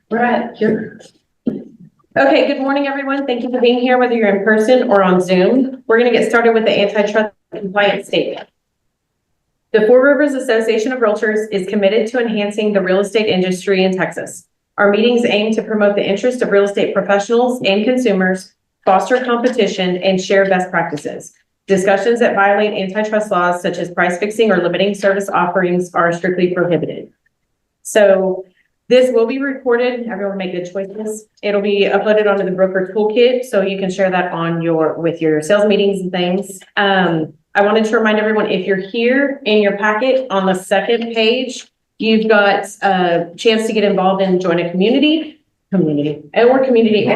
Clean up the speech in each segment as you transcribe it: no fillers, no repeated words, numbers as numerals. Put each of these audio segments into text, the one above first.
Brett, you're... Okay, good morning, everyone. Thank you for being here, whether you're in person or on Zoom. We're going to get started with the antitrust compliance statement. The Four Rivers Association of Realtors is committed to enhancing the real estate industry in Texas. Our meetings aim to promote the interest of real estate professionals and consumers, foster competition, and share best practices. Discussions that violate antitrust laws, such as price fixing or limiting service offerings, are strictly prohibited. So this will be recorded. Everyone make good choices. It'll be uploaded onto the broker toolkit, so you can share that on with your sales meetings and things. I wanted to remind everyone, if you're here in your packet on the second page, you've got a chance to get involved and join a community or committee.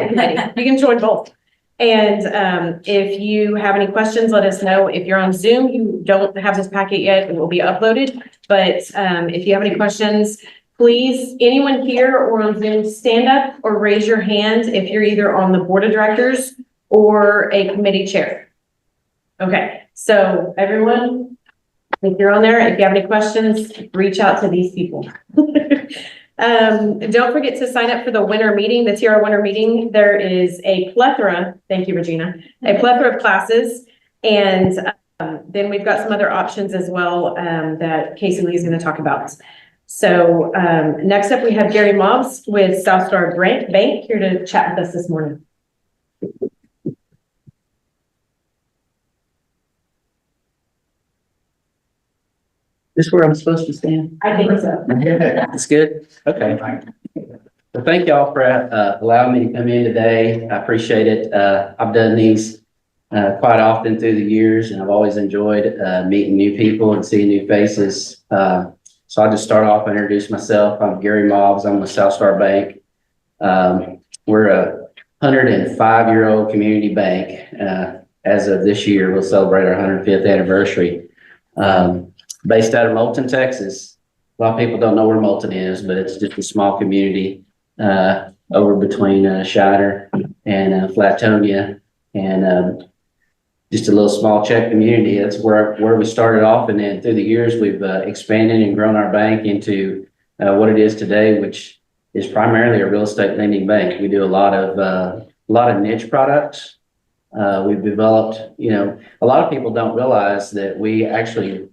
You can join both. And if you have any questions, let us know. If you're on Zoom, you don't have this packet yet, it will be uploaded. But if you have any questions, please, anyone here or on Zoom, stand up or raise your hand if you're either on the board of directors or a committee chair. Okay, so everyone, if you're on there, if you have any questions, reach out to these people. Don't forget to sign up for the winter meeting, the TR winter meeting. There is a plethora, thank you, Regina, a plethora of classes. And then we've got some other options as well that Casey Lee is going to talk about. So next up, we have Gary Mobbs with South Star Bank here to chat with us this morning. This is where I'm supposed to stand? I think so. That's good. Okay. Well, thank y'all for allowing me to come in today. I appreciate it. I've done these quite often through the years, and I've always enjoyed meeting new people and seeing new faces. So I'll just start off and introduce myself. I'm Gary Mobbs. I'm with South Star Bank. We're a 105-year-old community bank. As of this year, we'll celebrate our 105th anniversary. Based out of Moulton, Texas. A lot of people don't know where Moulton is, but it's just a small community over between Shiner and Flatonia, and just a little small Czech community. That's where we started off, and then through the years we've expanded and grown our bank into what it is today, which is primarily a real estate lending bank. We do a lot of niche products. We've developed, a lot of people don't realize that we actually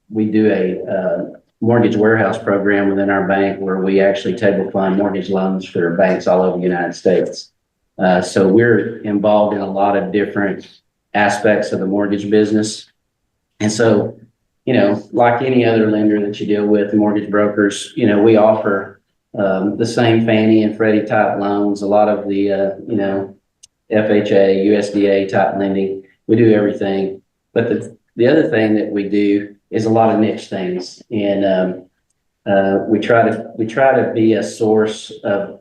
we do a mortgage warehouse program within our bank where we actually table fund mortgage loans for banks all over the United States. So we're involved in a lot of different aspects of the mortgage business. And so, like any other lender that you deal with, mortgage brokers, we offer the same Fannie and Freddie type loans, a lot of the, FHA, USDA type lending. We do everything. But the other thing that we do is a lot of niche things, and we try to be a source of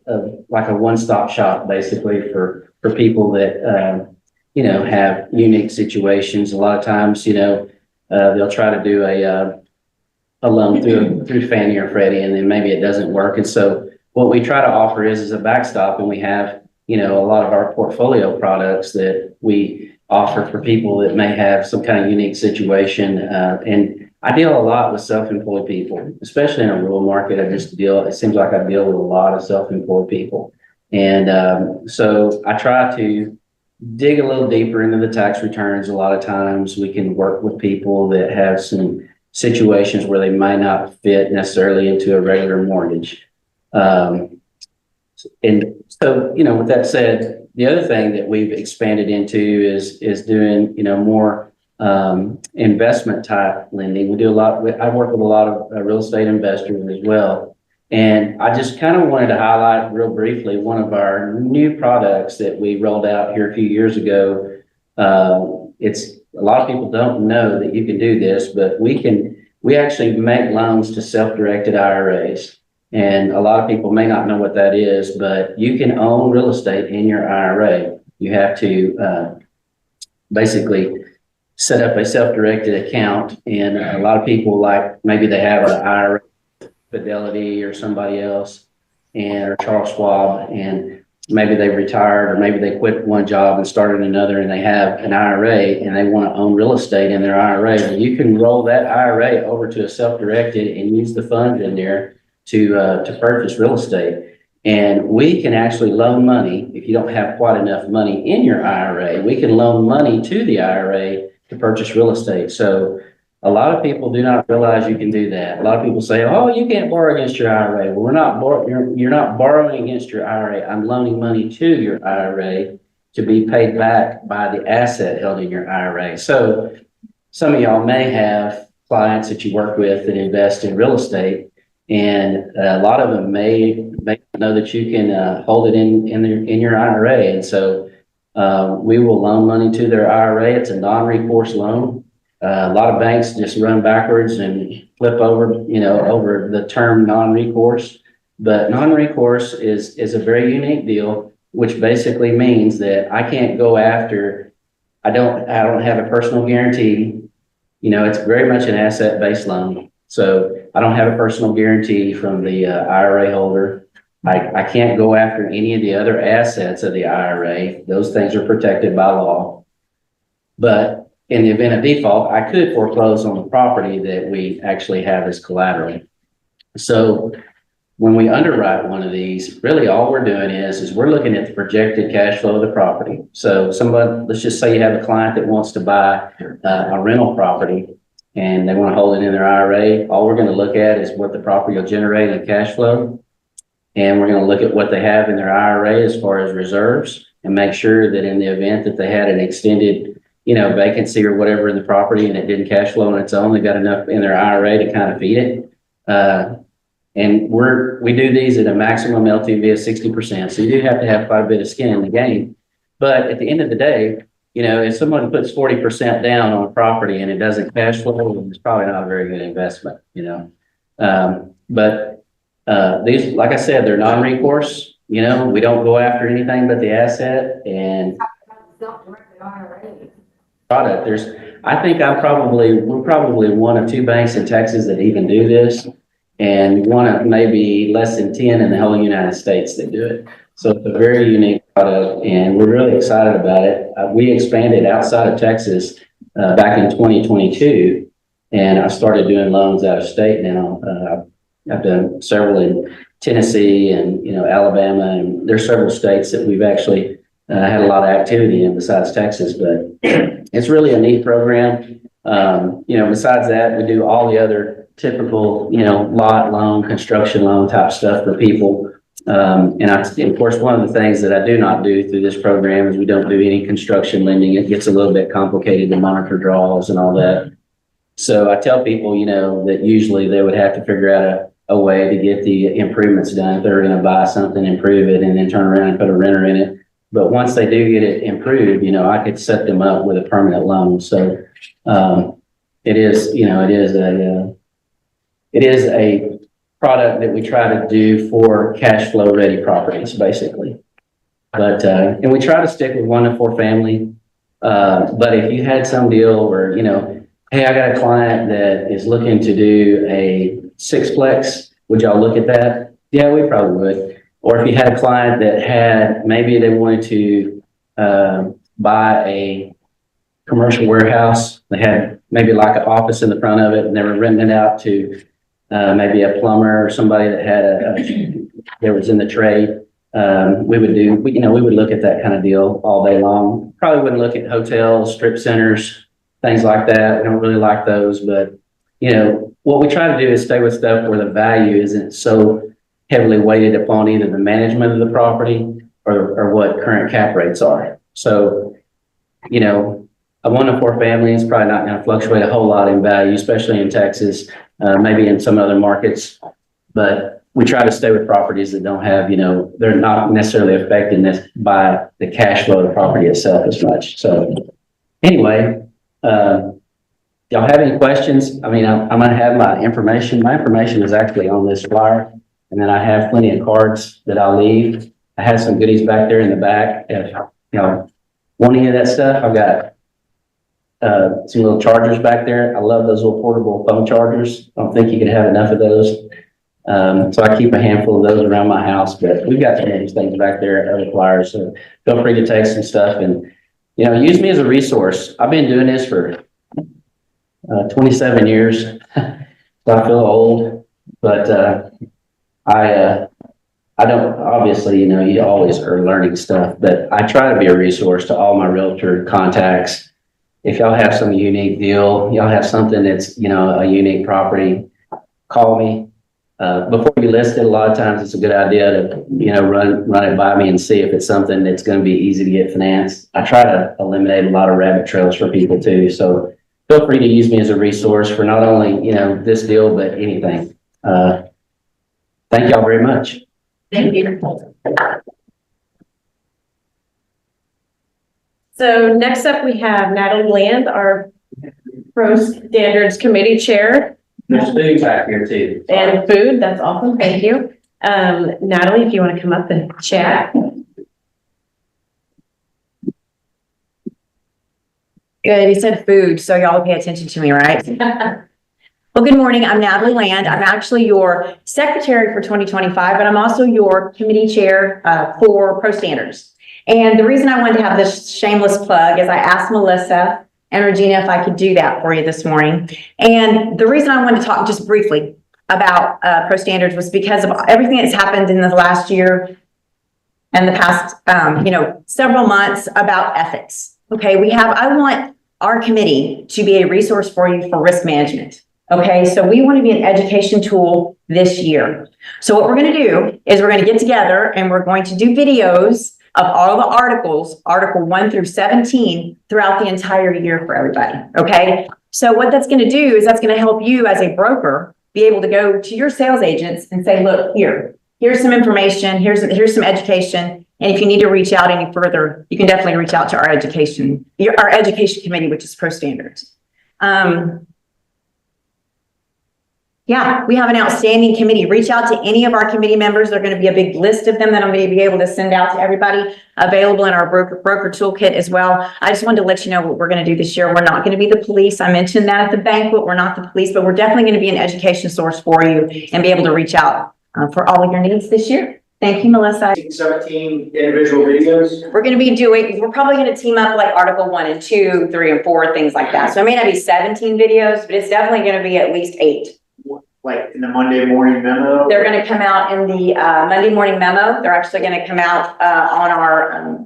like a one-stop shop, basically for people that have unique situations. A lot of times, they'll try to do a loan through Fannie or Freddie, and then maybe it doesn't work. And so what we try to offer is a backstop, and we have a lot of our portfolio products that we offer for people that may have some kind of unique situation. And I deal a lot with self-employed people, especially in a rural market. It seems like I deal with a lot of self-employed people. And so I try to dig a little deeper into the tax returns. A lot of times we can work with people that have some situations where they might not fit necessarily into a regular mortgage. And so, with that said, the other thing that we've expanded into is doing, more investment type lending. We do a lot. I work with a lot of real estate investors as well. And I just kind of wanted to highlight real briefly one of our new products that we rolled out here a few years ago. It's a lot of people don't know that you can do this, but we actually make loans to self-directed IRAs. And a lot of people may not know what that is, but you can own real estate in your IRA. You have to basically set up a self-directed account. And a lot of people, like maybe they have an IRA, Fidelity or somebody else, or Charles Schwab, and maybe they retired, or maybe they quit one job and started another, and they have an IRA and they want to own real estate in their IRA. Well, you can roll that IRA over to a self-directed and use the funds in there to purchase real estate. And we can actually loan money, if you don't have quite enough money in your IRA, we can loan money to the IRA to purchase real estate. So a lot of people do not realize you can do that. A lot of people say, oh, you can't borrow against your IRA. Well, you're not borrowing against your IRA. I'm loaning money to your IRA to be paid back by the asset held in your IRA. So some of y'all may have clients that you work with that invest in real estate, and a lot of them may know that you can hold it in your IRA. And so we will loan money to their IRA. It's a non-recourse loan. A lot of banks just run backwards and flip over, over the term non-recourse. But non-recourse is a very unique deal, which basically means that I can't go after, I don't have a personal guarantee. It's very much an asset-based loan. So I don't have a personal guarantee from the IRA holder. I can't go after any of the other assets of the IRA. Those things are protected by law. But in the event of default, I could foreclose on the property that we actually have as collateral. So when we underwrite one of these, really all we're doing is we're looking at the projected cash flow of the property. So let's just say you have a client that wants to buy a rental property and they want to hold it in their IRA. All we're going to look at is what the property will generate in cash flow. And we're going to look at what they have in their IRA as far as reserves and make sure that in the event that they had an extended, vacancy or whatever in the property and it didn't cash flow on its own, they got enough in their IRA to kind of feed it. And we do these at a maximum LTV of 60%. So you do have to have quite a bit of skin in the game. But at the end of the day, if someone puts 40% down on a property and it doesn't cash flow, it's probably not a very good investment, But these, like I said, they're non-recourse. We don't go after anything but the asset and product. I think we're probably one of two banks in Texas that even do this, and one of maybe less than 10 in the whole United States that do it. So it's a very unique product, and we're really excited about it. We expanded outside of Texas back in 2022, and I started doing loans out of state now. I've done several in Tennessee and Alabama, and there's several states that we've actually had a lot of activity in besides Texas. But it's really a neat program. Besides that, we do all the other typical, lot loan, construction loan type stuff for people. And of course, one of the things that I do not do through this program is we don't do any construction lending. It gets a little bit complicated to monitor draws and all that. So I tell people, that usually they would have to figure out a way to get the improvements done if they're going to buy something, improve it, and then turn around and put a renter in it. But once they do get it improved, I could set them up with a permanent loan. So it is a product that we try to do for cash flow ready properties, basically. But and we try to stick with 1 to 4 family. But if you had some deal where hey, I got a client that is looking to do a 6-plex, would y'all look at that? Yeah, we probably would. Or if you had a client that maybe they wanted to buy a commercial warehouse, they had maybe like an office in the front of it, and they were renting it out to maybe a plumber or somebody that had that was in the trade. We would look at that kind of deal all day long. Probably wouldn't look at hotels, strip centers, things like that. We don't really like those, but what we try to do is stay with stuff where the value isn't so heavily weighted upon either the management of the property or what current cap rates are. So, a 1 to 4 family is probably not going to fluctuate a whole lot in value, especially in Texas, maybe in some other markets. But we try to stay with properties that don't have, they're not necessarily affected by the cash flow of the property itself as much. So anyway, y'all have any questions? I mean, I'm going to have my information. My information is actually on this flyer. And then I have plenty of cards that I'll leave. I have some goodies back there in the back. If want any of that stuff, I've got some little chargers back there. I love those little portable phone chargers. I don't think you can have enough of those. So I keep a handful of those around my house, but we've got some of these things back there, other flyers. So feel free to take some stuff and, use me as a resource. I've been doing this for 27 years. So I feel old, but I don't, obviously, you know, you always are learning stuff, but I try to be a resource to all my realtor contacts. If y'all have some unique deal, y'all have something that's, you know, a unique property, call me. Before you list it, a lot of times it's a good idea to, you know, run it by me and see if it's something that's going to be easy to get financed. I try to eliminate a lot of rabbit trails for people too. So feel free to use me as a resource for not only, you know, this deal, but anything. Thank y'all very much. Thank you. So next up, we have Natalie Land, our Pro Standards Committee Chair. There's food back here too. And food, that's awesome, thank you. Natalie, if you want to come up and chat. Good, he said food, so y'all pay attention to me, right? Well, good morning, I'm Natalie Land. I'm actually your secretary for 2025, but I'm also your committee chair for Pro Standards. And the reason I wanted to have this shameless plug is I asked Melissa and Regina if I could do that for you this morning. And the reason I wanted to talk just briefly about Pro Standards was because of everything that's happened in the last year and the past, several months about ethics. Okay, I want our committee to be a resource for you for risk management. Okay, so we want to be an education tool this year. So what we're going to do is we're going to get together and we're going to do videos of all the articles, Article 1 through 17, throughout the entire year for everybody. Okay, so what that's going to do is that's going to help you as a broker be able to go to your sales agents and say, look, here's some information, here's some education. And if you need to reach out any further, you can definitely reach out to our education committee, which is Pro Standards. Yeah, we have an outstanding committee. Reach out to any of our committee members. There's going to be a big list of them that I'm going to be able to send out to everybody, available in our broker toolkit as well. I just wanted to let you know what we're going to do this year. We're not going to be the police. I mentioned that at the banquet. We're not the police, but we're definitely going to be an education source for you and be able to reach out for all of your needs this year. Thank you, Melissa. 17 individual videos. We're probably going to team up like Article 1 and 2, 3, and 4, things like that. So it may not be 17 videos, but it's definitely going to be at least 8. Like in the Monday morning memo? They're going to come out in the Monday morning memo. They're actually going to come out on our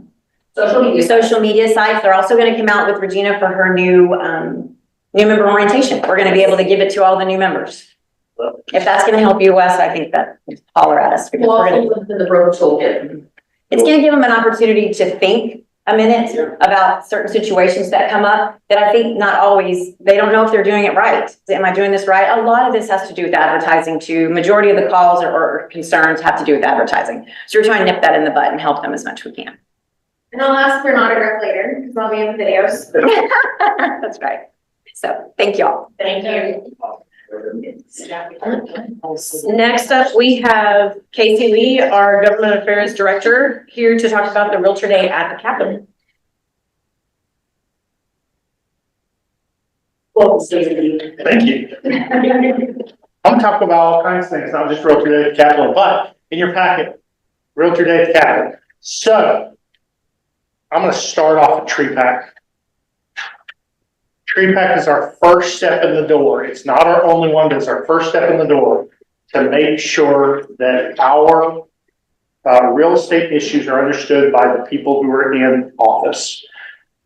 social media sites. They're also going to come out with Regina for her new member orientation. We're going to be able to give it to all the new members. If that's going to help you, Wes, I think that holler at us. Because we're going to the broker toolkit. It's going to give them an opportunity to think a minute about certain situations that come up that I think not always, they don't know if they're doing it right. Am I doing this right? A lot of this has to do with advertising too. Majority of the calls or concerns have to do with advertising. So we're trying to nip that in the bud and help them as much as we can. And I'll ask for an autograph later because I'll be in the videos. That's right. So thank y'all. Thank you. Next up, we have Casey Lee, our Government Affairs Director, here to talk about the Realtor Day at the Capitol. Well, thank you. I'm talking about all kinds of things, not just Realtor Day at the Capitol, but in your packet, Realtor Day at the Capitol. So I'm going to start off with Tree Pack. Tree Pack is our first step in the door. It's not our only one, but it's our first step in the door to make sure that our real estate issues are understood by the people who are in office.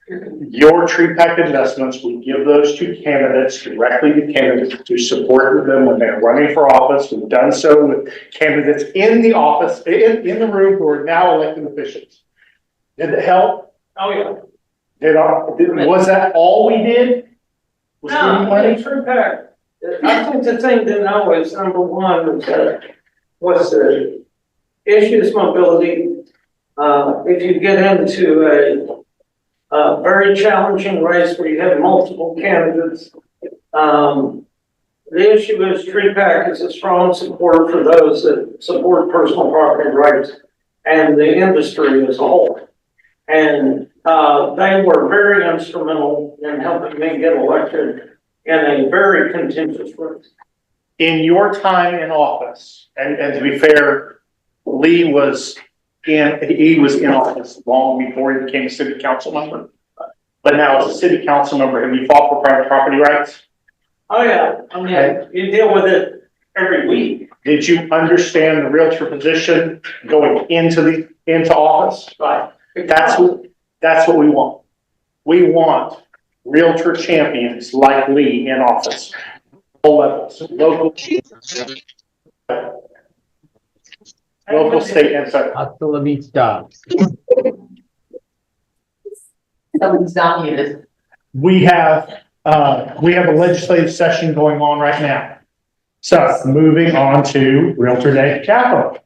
Your Tree Pack investments, we give those to candidates, directly to candidates, to support them when they're running for office. We've done so with candidates in the office, in the room, who are now elected officials. Did it help? Oh, yeah. Was that all we did? Was giving No, money? it's repair. I think the thing to know is, number one, was the issues mobility. If you get into a very challenging race where you have multiple candidates, the issue is Tree Pack is a strong support for those that support personal property rights and the industry as a whole. And they were very instrumental in helping me get elected in a very contentious race. In your time in office, and to be fair, Lee was in office long before he became a city council member. But now as a city council member, have you fought for private property rights? Oh, yeah. I mean, you deal with it every week. Did you understand the realtor position going into office? Right. That's what we want. We want realtor champions like Lee in office. All levels, local, state, and federal. Hasta la vista. Someone's not muted. We have a legislative session going on right now. So moving on to Realtor Day Capital.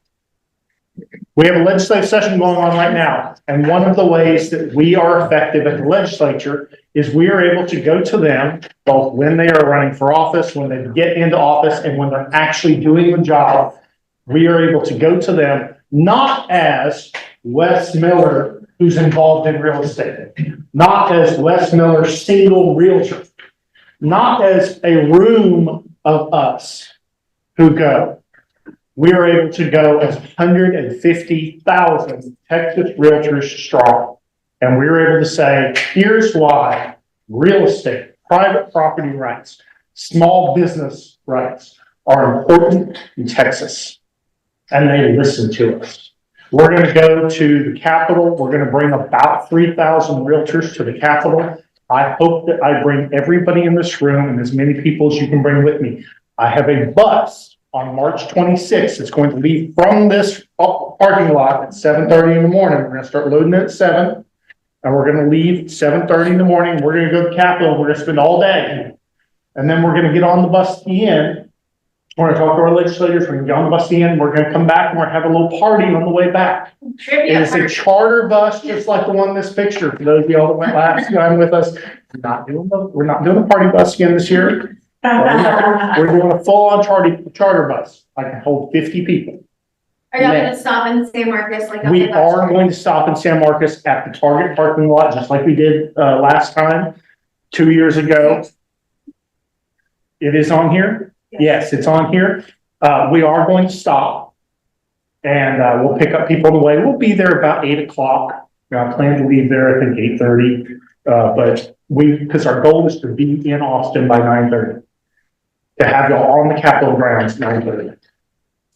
We have a legislative session going on right now. And one of the ways that we are effective at the legislature is we are able to go to them both when they are running for office, when they get into office, and when they're actually doing the job. We are able to go to them not as Wes Miller, who's involved in real estate, not as Wes Miller, single realtor, not as a room of us who go. We are able to go as 150,000 Texas realtors strong. And we're able to say, here's why real estate, private property rights, small business rights are important in Texas. And they listen to us. We're going to go to the Capitol. We're going to bring about 3,000 realtors to the Capitol. I hope that I bring everybody in this room and as many people as you can bring with me. I have a bus on March 26th. It's going to leave from this parking lot at 7:30 in the morning. We're going to start loading it at 7, and we're going to leave at 7:30 in the morning. We're going to go to the Capitol. We're going to spend all day, and then we're going to get on the bus at the end. We're going to talk to our legislators. We're going to get on the bus at the end. We're going to come back and we're going to have a little party on the way back. It is a charter bus, just like the one in this picture. For those of y'all that went last time with us, we're not doing the party bus again this year. We're doing a full-on charter bus. I can hold 50 people. Are y'all gonna stop in San Marcos like? We are going to stop in San Marcos at the Target parking lot, just like we did last time, 2 years ago. It is on here? Yes, it's on here. We are going to stop and we'll pick up people on the way. We'll be there about 8 o'clock. I plan to leave there, I think 8:30. But because our goal is to be in Austin by 9:30. To have y'all on the Capitol grounds 9:30.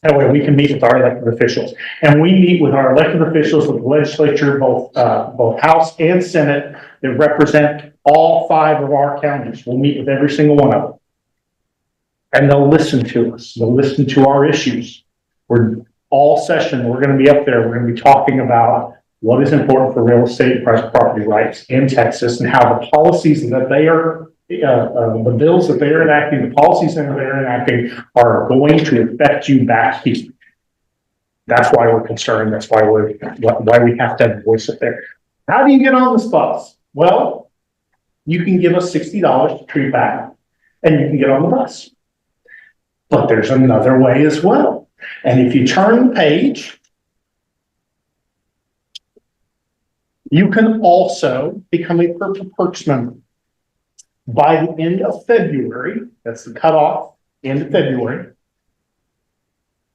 That way we can meet with our elected officials. And we meet with our elected officials with the legislature, both House and Senate, that represent all 5 of our counties. We'll meet with every single one of them. And they'll listen to us. They'll listen to our issues. We're all session. We're going to be up there. We're going to be talking about what is important for real estate and private property rights in Texas and how the policies that they are, the bills that they are enacting, the policies that they're enacting are going to affect you back here. That's why we're concerned. That's why we have to have a voice up there. How do you get on this bus? Well, you can give us $60 to treat back and you can get on the bus. But there's another way as well. And if you turn the page, you can also become a Purple Perks member. By the end of February, that's the cutoff, end of February,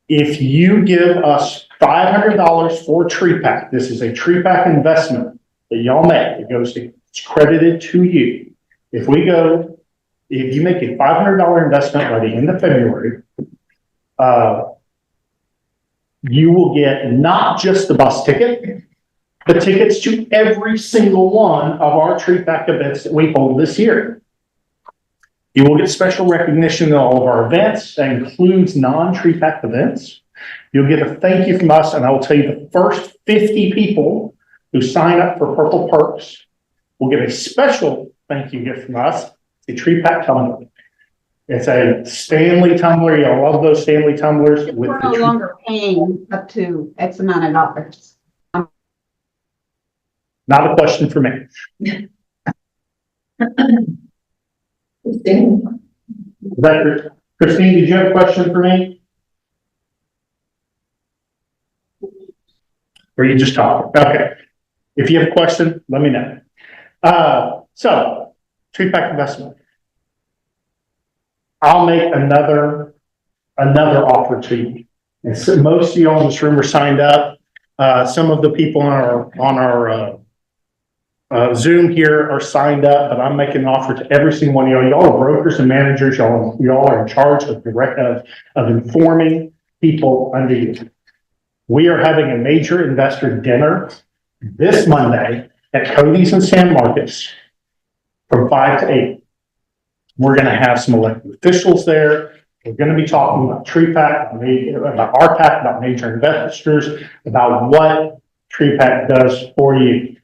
if you give us $500 for tree pack, this is a tree pack investment that y'all make. It's credited to you. If you make a $500 investment by the end of February, you will get not just the bus ticket, but tickets to every single one of our tree pack events that we hold this year. You will get special recognition in all of our events. That includes non-tree pack events. You'll get a thank you from us, and I will tell you the first 50 people who sign up for Purple Perks will get a special thank you gift from us, a tree pack tumbler. It's a Stanley tumbler. You'll love those Stanley tumblers. We're no longer paying up to X amount of dollars. Not a question for me. Christine, did you have a question for me? Or you just talking? Okay. If you have a question, let me know. So, tree pack investment. I'll make another offer to you. And so most of you all in this room are signed up. Some of the people on our Zoom here are signed up, but I'm making an offer to every single one of y'all. Y'all are brokers and managers. Y'all are in charge of informing people under you. We are having a major investor dinner this Monday at Cody's in San Marcos from 5 to 8. We're going to have some elected officials there. We're going to be talking about TreePack, about RPAC, about major investors, about what TreePack does for you.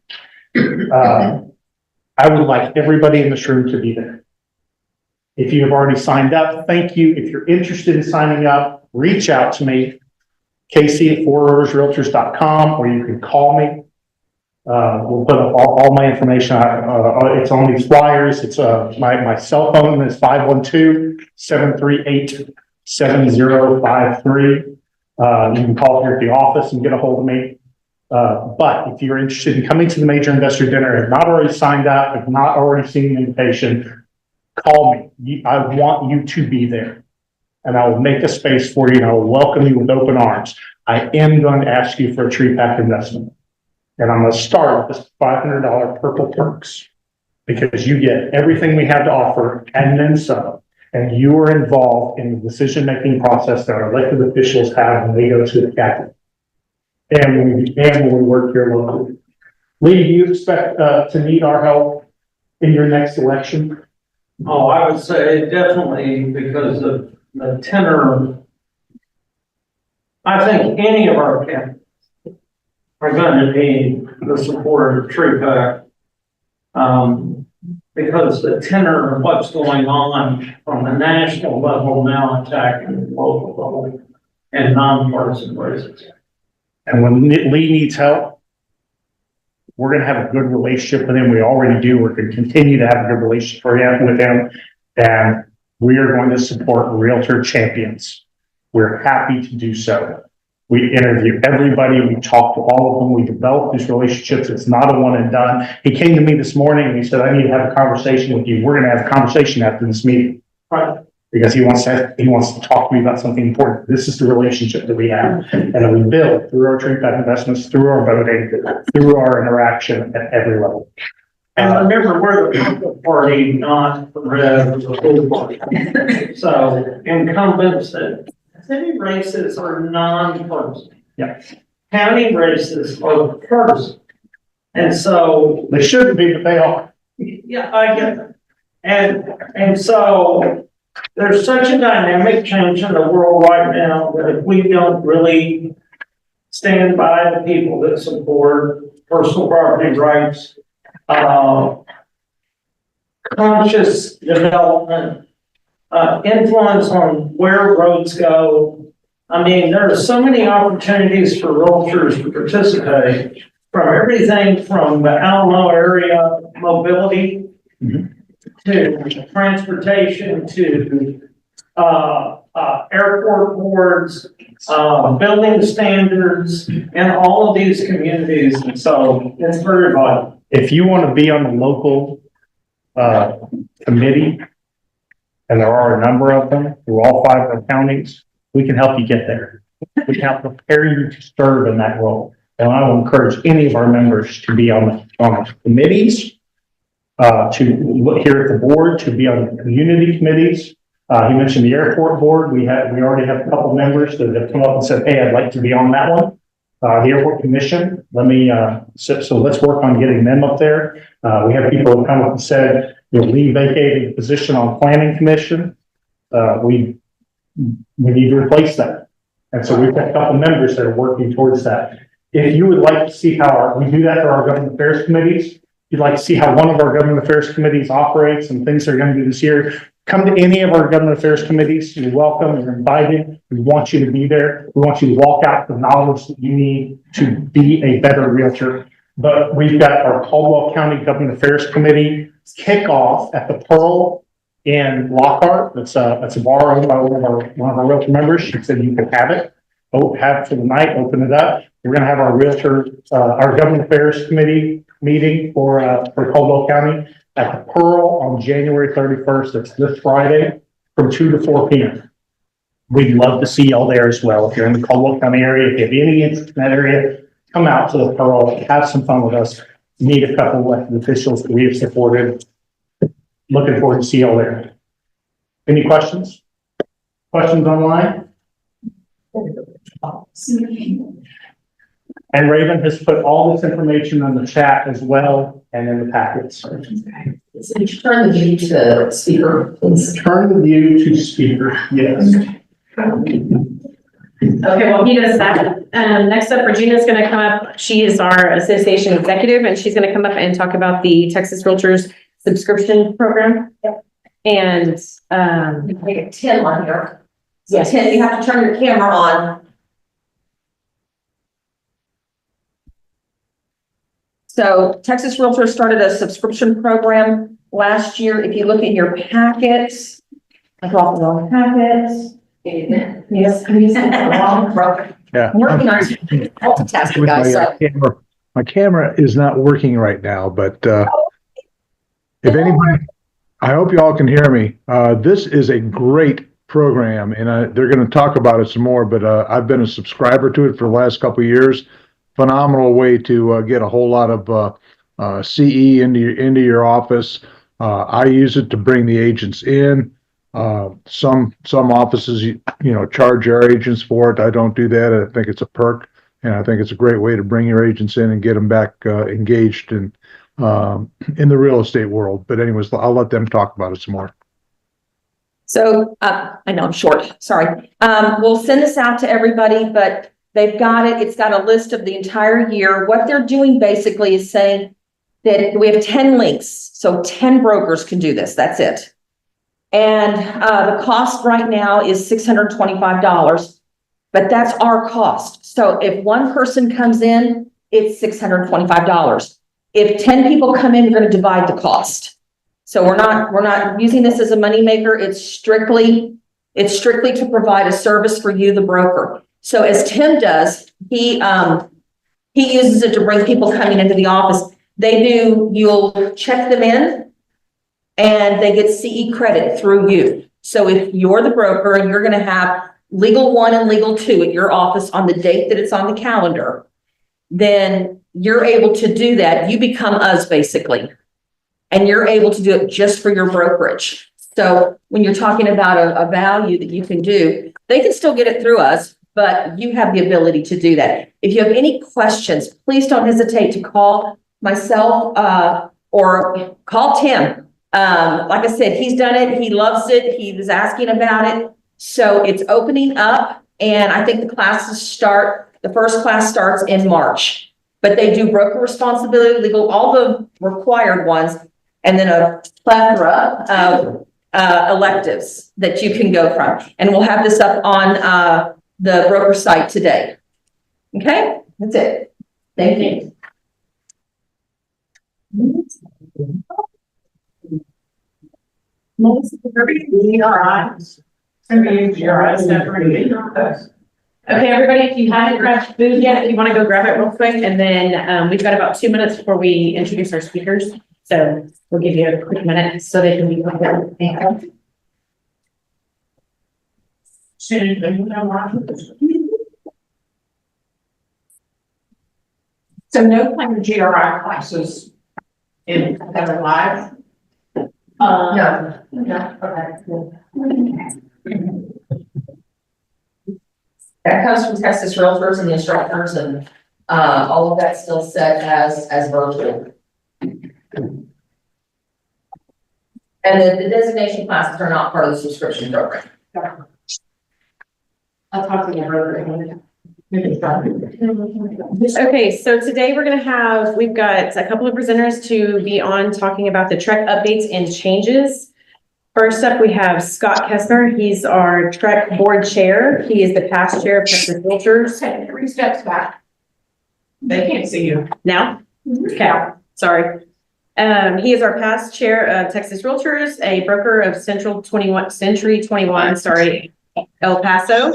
I would like everybody in this room to be there. If you have already signed up, thank you. If you're interested in signing up, reach out to me, Casey@fourriversrealtors.com, or you can call me. We'll put up all my information. It's on these flyers. It's my cell phone is 512-738-7053. You can call here at the office and get a hold of me. But if you're interested in coming to the major investor dinner, have not already signed up, have not already seen the invitation, call me. I want you to be there, and I will make a space for you, and I will welcome you with open arms. I am going to ask you for a TreePack investment, and I'm going to start with this $500 Purple Perks, because you get everything we have to offer and then some, and you are involved in the decision-making process that our elected officials have when they go to the cabinet. And when we work here locally. Lee, do you expect to need our help in your next election? Oh, I would say definitely, because of the tenor. I think any of our candidates are going to need the support of TreePack. Because the tenor of what's going on from the national level now attacking the local level and nonpartisan races. And when Lee needs help, we're going to have a good relationship with him. We already do. We're going to continue to have a good relationship with him. And we are going to support Realtor champions. We're happy to do so. We interview everybody. We talk to all of them. We develop these relationships. It's not a one and done. He came to me this morning and he said, I need to have a conversation with you. We're going to have a conversation after this meeting. Right. Because he wants to talk to me about something important. This is the relationship that we have, and that we build through our TreePack investments, through our voting, through our interaction at every level. And remember, we're the purple party, not the red or the blue party. So incumbents that city races are non-partisan. Yeah. County races are partisan. And so. They shouldn't be, but they are. Yeah, I get it. And so there's such a dynamic change in the world right now that if we don't really stand by the people that support personal property rights, conscious development, influence on where roads go. I mean, there are so many opportunities for realtors to participate, from everything from the Alamo area mobility to transportation, to airport boards, building standards, and all of these communities. And so it's very vital. If you want to be on the local committee, and there are a number of them through all 5 of the counties, we can help you get there. We can help prepare you to serve in that role. And I will encourage any of our members to be on the committees, to look here at the board, to be on the community committees. He mentioned the airport board. We already have a couple members that have come up and said, hey, I'd like to be on that one. The airport commission, so let's work on getting them up there. We have people who have come up and said, Lee vacated the position on planning commission. We need to replace that. And so we've got a couple members that are working towards that. If you would like to see how we do that for our government affairs committees, if you'd like to see how one of our government affairs committees operates and things they're going to do this year, come to any of our government affairs committees. You're welcome. You're invited. We want you to be there. We want you to walk out with the knowledge that you need to be a better realtor. But we've got our Caldwell County Government Affairs Committee kickoff at the Pearl in Lockhart. That's a bar owned by one of our realtor members. She said you could have it. Have it for the night. Open it up. We're going to have our our Government Affairs Committee meeting for Caldwell County at the Pearl on January 31st. That's this Friday from 2 to 4 p.m. We'd love to see y'all there as well. If you're in the Caldwell County area, if you have any interest in that area, come out to the Pearl, have some fun with us. Meet a couple of elected officials that we have supported. Looking forward to see y'all there. Any questions? Questions online? And Raven has put all this information on the chat as well and in the packets. Turn the view to speaker, please. Turn the view to speaker, yes. Okay, well, he does that. Next up, Regina's gonna come up. She is our association executive, and she's gonna come up and talk about the Texas Realtors subscription program. And, Make it 10 on here. So Yes. 10, you have to turn your camera on. So Texas Realtors started a subscription program last year. If you look at your packets, I brought the wrong packets. Yes, I'm using the wrong program. Yeah. I'm working on multitasking, guys, so. My camera is not working right now, but, if anybody, I hope you all can hear me. This is a great program and, they're going to talk about it some more, but, I've been a subscriber to it for the last couple of years. Phenomenal way to, get a whole lot of, CE into your office. I use it to bring the agents in. Some offices, charge your agents for it. I don't do that. I think it's a perk, and I think it's a great way to bring your agents in and get them back engaged in the real estate world. But anyways, I'll let them talk about it some more. So, I know I'm short, sorry. We'll send this out to everybody, but they've got it. It's got a list of the entire year. What they're doing basically is saying that we have 10 links. So 10 brokers can do this. That's it. And, the cost right now is $625, but that's our cost. So if one person comes in, it's $625. If 10 people come in, we're going to divide the cost. So we're not using this as a moneymaker. It's strictly to provide a service for you, the broker. So as Tim does, he uses it to bring people coming into the office. You'll check them in and they get CE credit through you. So if you're the broker and you're going to have legal 1 and legal 2 at your office on the date that it's on the calendar, then you're able to do that. You become us basically. And you're able to do it just for your brokerage. So when you're talking about a value that you can do, they can still get it through us, but you have the ability to do that. If you have any questions, please don't hesitate to call myself or call Tim. Like I said, he's done it. He loves it. He was asking about it. So it's opening up, and I think the first class starts in March, but they do broker responsibility, legal, all the required ones, and then a plethora of electives that you can go from. And we'll have this up on the broker site today. Okay, that's it. Thank you. Okay, everybody, if you haven't grabbed food yet, if you want to go grab it real quick, and then we've got about 2 minutes before we introduce our speakers. So we'll give you a quick minute so they can be prepared. So no plan GRI classes in that are live? No, okay. That comes from Texas Realtors and the instructors, and all of that's still set as virtual. And the designation classes are not part of the subscription program. I'll talk to the broker. Okay, so today we've got a couple of presenters to be on talking about the TREC updates and changes. First up, we have Scott Kessler. He's our TREC board chair. He is the past chair of Texas Realtors. Take 3 steps back. They can't see you. Now? Okay, sorry. He is our past chair of Texas Realtors, a broker of Century 21, El Paso.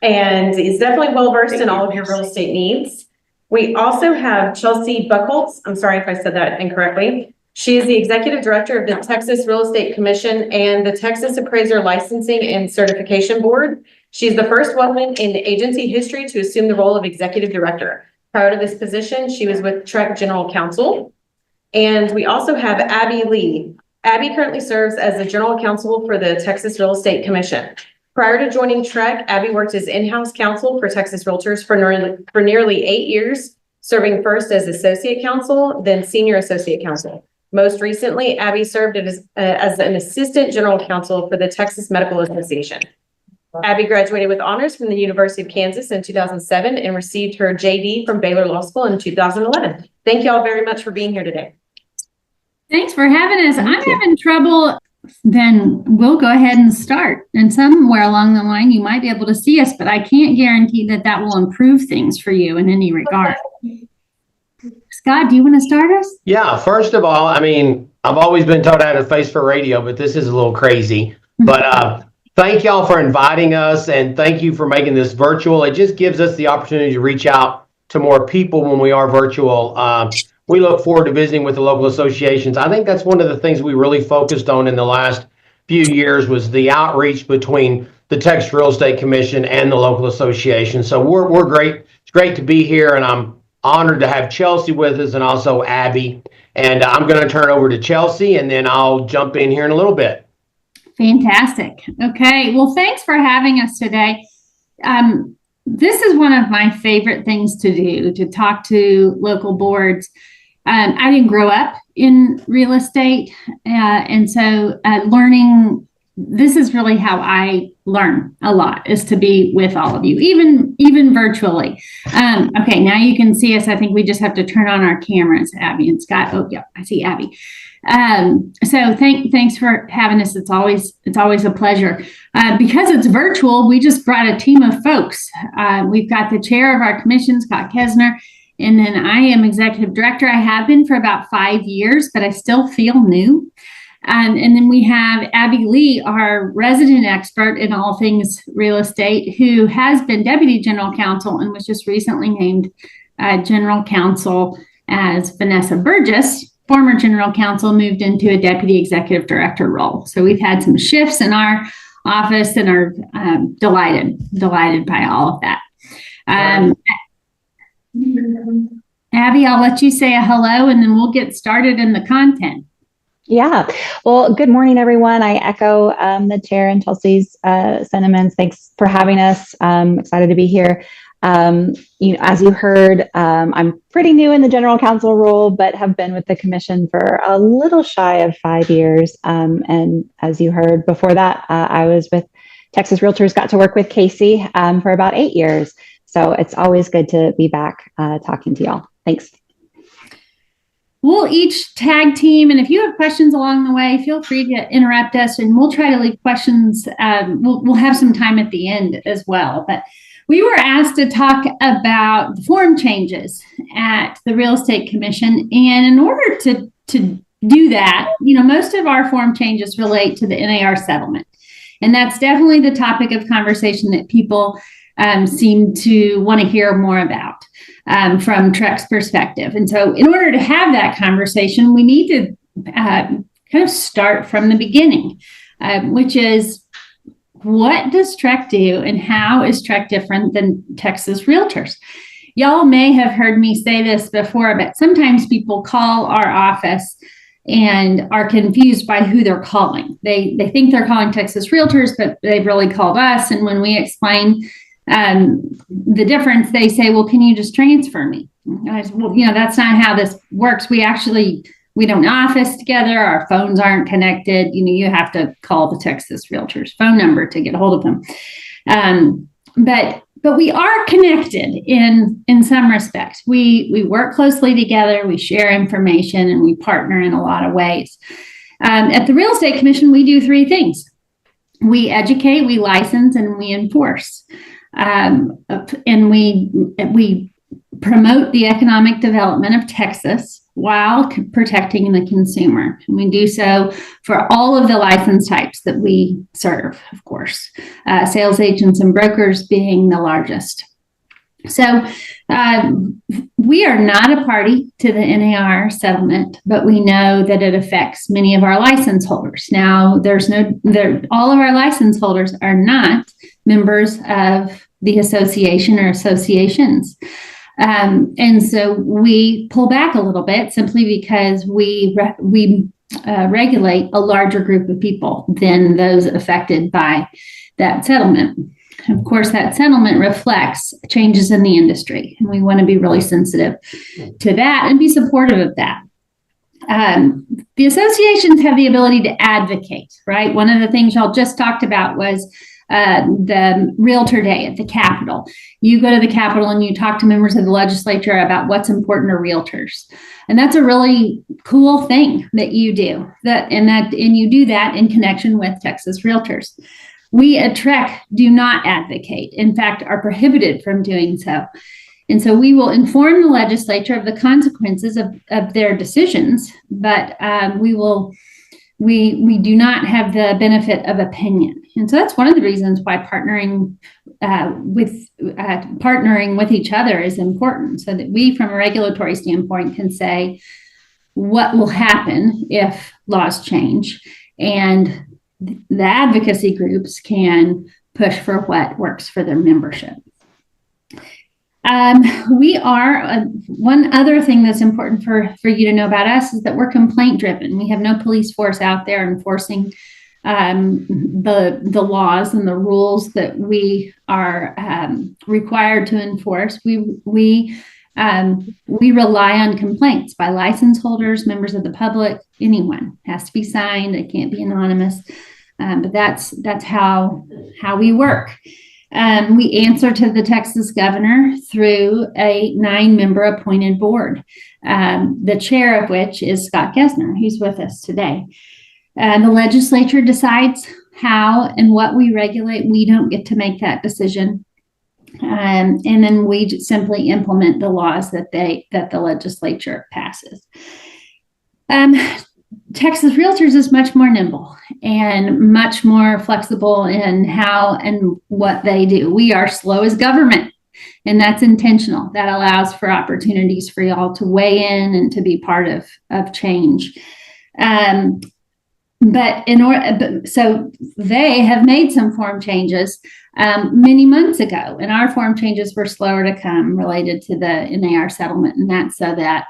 And he's definitely well-versed in all of your real estate needs. We also have Chelsea Buchholz. I'm sorry if I said that incorrectly. She is the executive director of the Texas Real Estate Commission and the Texas Appraiser Licensing and Certification Board. She's the first woman in agency history to assume the role of executive director. Prior to this position, she was with TREC General Counsel. And we also have Abby Lee. Abby currently serves as the general counsel for the Texas Real Estate Commission. Prior to joining Trek, Abby worked as in-house counsel for Texas Realtors for nearly 8 years, serving first as associate counsel, then senior associate counsel. Most recently, Abby served as an assistant general counsel for the Texas Medical Association. Abby graduated with honors from the University of Kansas in 2007 and received her JD from Baylor Law School in 2011. Thank you all very much for being here today. Thanks for having us. I'm having trouble. Then we'll go ahead and start. And somewhere along the line, you might be able to see us, but I can't guarantee that that will improve things for you in any regard. Scott, do you want to start us? Yeah, first of all, I mean, I've always been told I had a face for radio, but this is a little crazy. But thank y'all for inviting us, and thank you for making this virtual. It just gives us the opportunity to reach out to more people when we are virtual. We look forward to visiting with the local associations. I think that's one of the things we really focused on in the last few years was the outreach between the Texas Real Estate Commission and the local association. So we're great. It's great to be here, and I'm honored to have Chelsea with us and also Abby. And I'm going to turn it over to Chelsea, and then I'll jump in here in a little bit. Fantastic. Okay. Well, thanks for having us today. This is one of my favorite things to do, to talk to local boards. I didn't grow up in real estate. And so learning, this is really how I learn a lot, is to be with all of you, even virtually. Okay, now you can see us. I think we just have to turn on our cameras, Abby and Scott. Oh, yeah, I see Abby. So thanks for having us. It's always a pleasure. Because it's virtual, we just brought a team of folks. We've got the chair of our commission, Scott Kesner, and then I am executive director. I have been for about 5 years, but I still feel new. And then we have Abby Lee, our resident expert in all things real estate, who has been deputy general counsel and was just recently named general counsel as Vanessa Burgess, former general counsel, moved into a deputy executive director role. So we've had some shifts in our office and are delighted by all of that. Abby, I'll let you say a hello and then we'll get started in the content. Yeah. Well, good morning, everyone. I echo the chair and Chelsea's sentiments. Thanks for having us. I'm excited to be here. As you heard, I'm pretty new in the general counsel role, but have been with the commission for a little shy of 5 years. And as you heard before that, I was with Texas Realtors, got to work with Casey for about 8 years. So it's always good to be back talking to y'all. Thanks. We'll each tag team, and if you have questions along the way, feel free to interrupt us, and we'll try to leave questions. We'll have some time at the end as well. But we were asked to talk about the form changes at the Real Estate Commission, and in order to do that, most of our form changes relate to the NAR settlement, and that's definitely the topic of conversation that people seem to want to hear more about. From Trek's perspective. And so in order to have that conversation, we need to kind of start from the beginning, which is, what does Trek do and how is Trek different than Texas Realtors? Y'all may have heard me say this before, but sometimes people call our office and are confused by who they're calling. They think they're calling Texas Realtors, but they've really called us. And when we explain the difference, they say, well, can you just transfer me? And I said, well, that's not how this works. We don't office together. Our phones aren't connected. You have to call the Texas Realtors phone number to get a hold of them. But we are connected in some respects. We work closely together. We share information and we partner in a lot of ways. At the Real Estate Commission, we do 3 things. We educate, we license, and we enforce. And we promote the economic development of Texas while protecting the consumer. And we do so for all of the license types that we serve, of course, sales agents and brokers being the largest. So we are not a party to the NAR settlement, but we know that it affects many of our license holders. Now, all of our license holders are not members of the association or associations. And so we pull back a little bit simply because we regulate a larger group of people than those affected by that settlement. Of course, that settlement reflects changes in the industry, and we want to be really sensitive to that and be supportive of that. The associations have the ability to advocate, right? One of the things y'all just talked about was the Realtor Day at the Capitol. You go to the Capitol and you talk to members of the legislature about what's important to realtors. And that's a really cool thing that you do. And you do that in connection with Texas Realtors. We at TREC do not advocate, in fact, are prohibited from doing so. And so we will inform the legislature of the consequences of their decisions, but we do not have the benefit of opinion. And so that's one of the reasons why partnering with each other is important, so that we, from a regulatory standpoint, can say what will happen if laws change, and the advocacy groups can push for what works for their membership. We are, one other thing that's important for you to know about us is that we're complaint driven. We have no police force out there enforcing the laws and the rules that we are required to enforce. We rely on complaints by license holders, members of the public, anyone. It has to be signed. It can't be anonymous. But that's how we work. We answer to the Texas governor through a 9-member appointed board, the chair of which is Scott Gesner, who's with us today. The legislature decides how and what we regulate. We don't get to make that decision. And then we simply implement the laws that the legislature passes. Texas Realtors is much more nimble and much more flexible in how and what they do. We are slow as government, and that's intentional. That allows for opportunities for y'all to weigh in and to be part of change. So they have made some form changes many months ago, and our form changes were slower to come related to the NAR settlement, and that's so that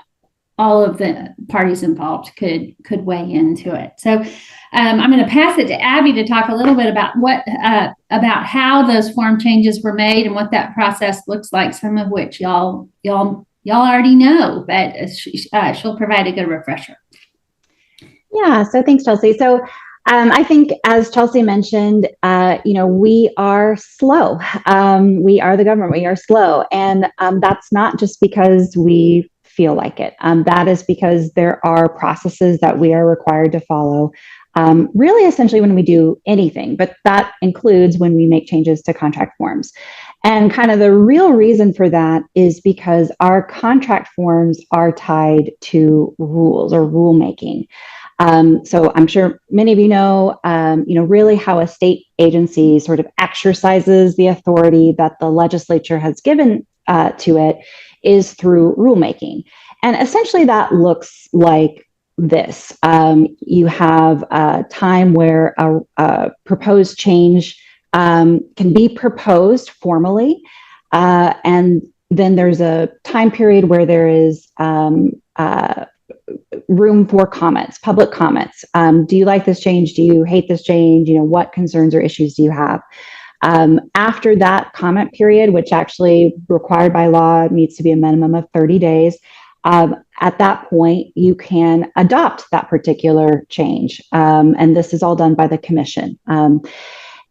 all of the parties involved could weigh into it. So I'm going to pass it to Abby to talk a little bit about about how those form changes were made and what that process looks like, some of which y'all already know, but she'll provide a good refresher. Yeah, so thanks, Chelsea. So I think, as Chelsea mentioned, we are slow. We are the government. We are slow. And that's not just because we feel like it. That is because there are processes that we are required to follow, really essentially when we do anything, but that includes when we make changes to contract forms. And kind of the real reason for that is because our contract forms are tied to rules or rulemaking. So I'm sure many of you know, really how a state agency sort of exercises the authority that the legislature has given to it is through rulemaking. And essentially that looks like this. You have a time where a proposed change can be proposed formally, and then there's a time period where there is room for comments, public comments. Do you like this change? Do you hate this change? What concerns or issues do you have? After that comment period, which actually required by law needs to be a minimum of 30 days, at that point, you can adopt that particular change. And this is all done by the commission.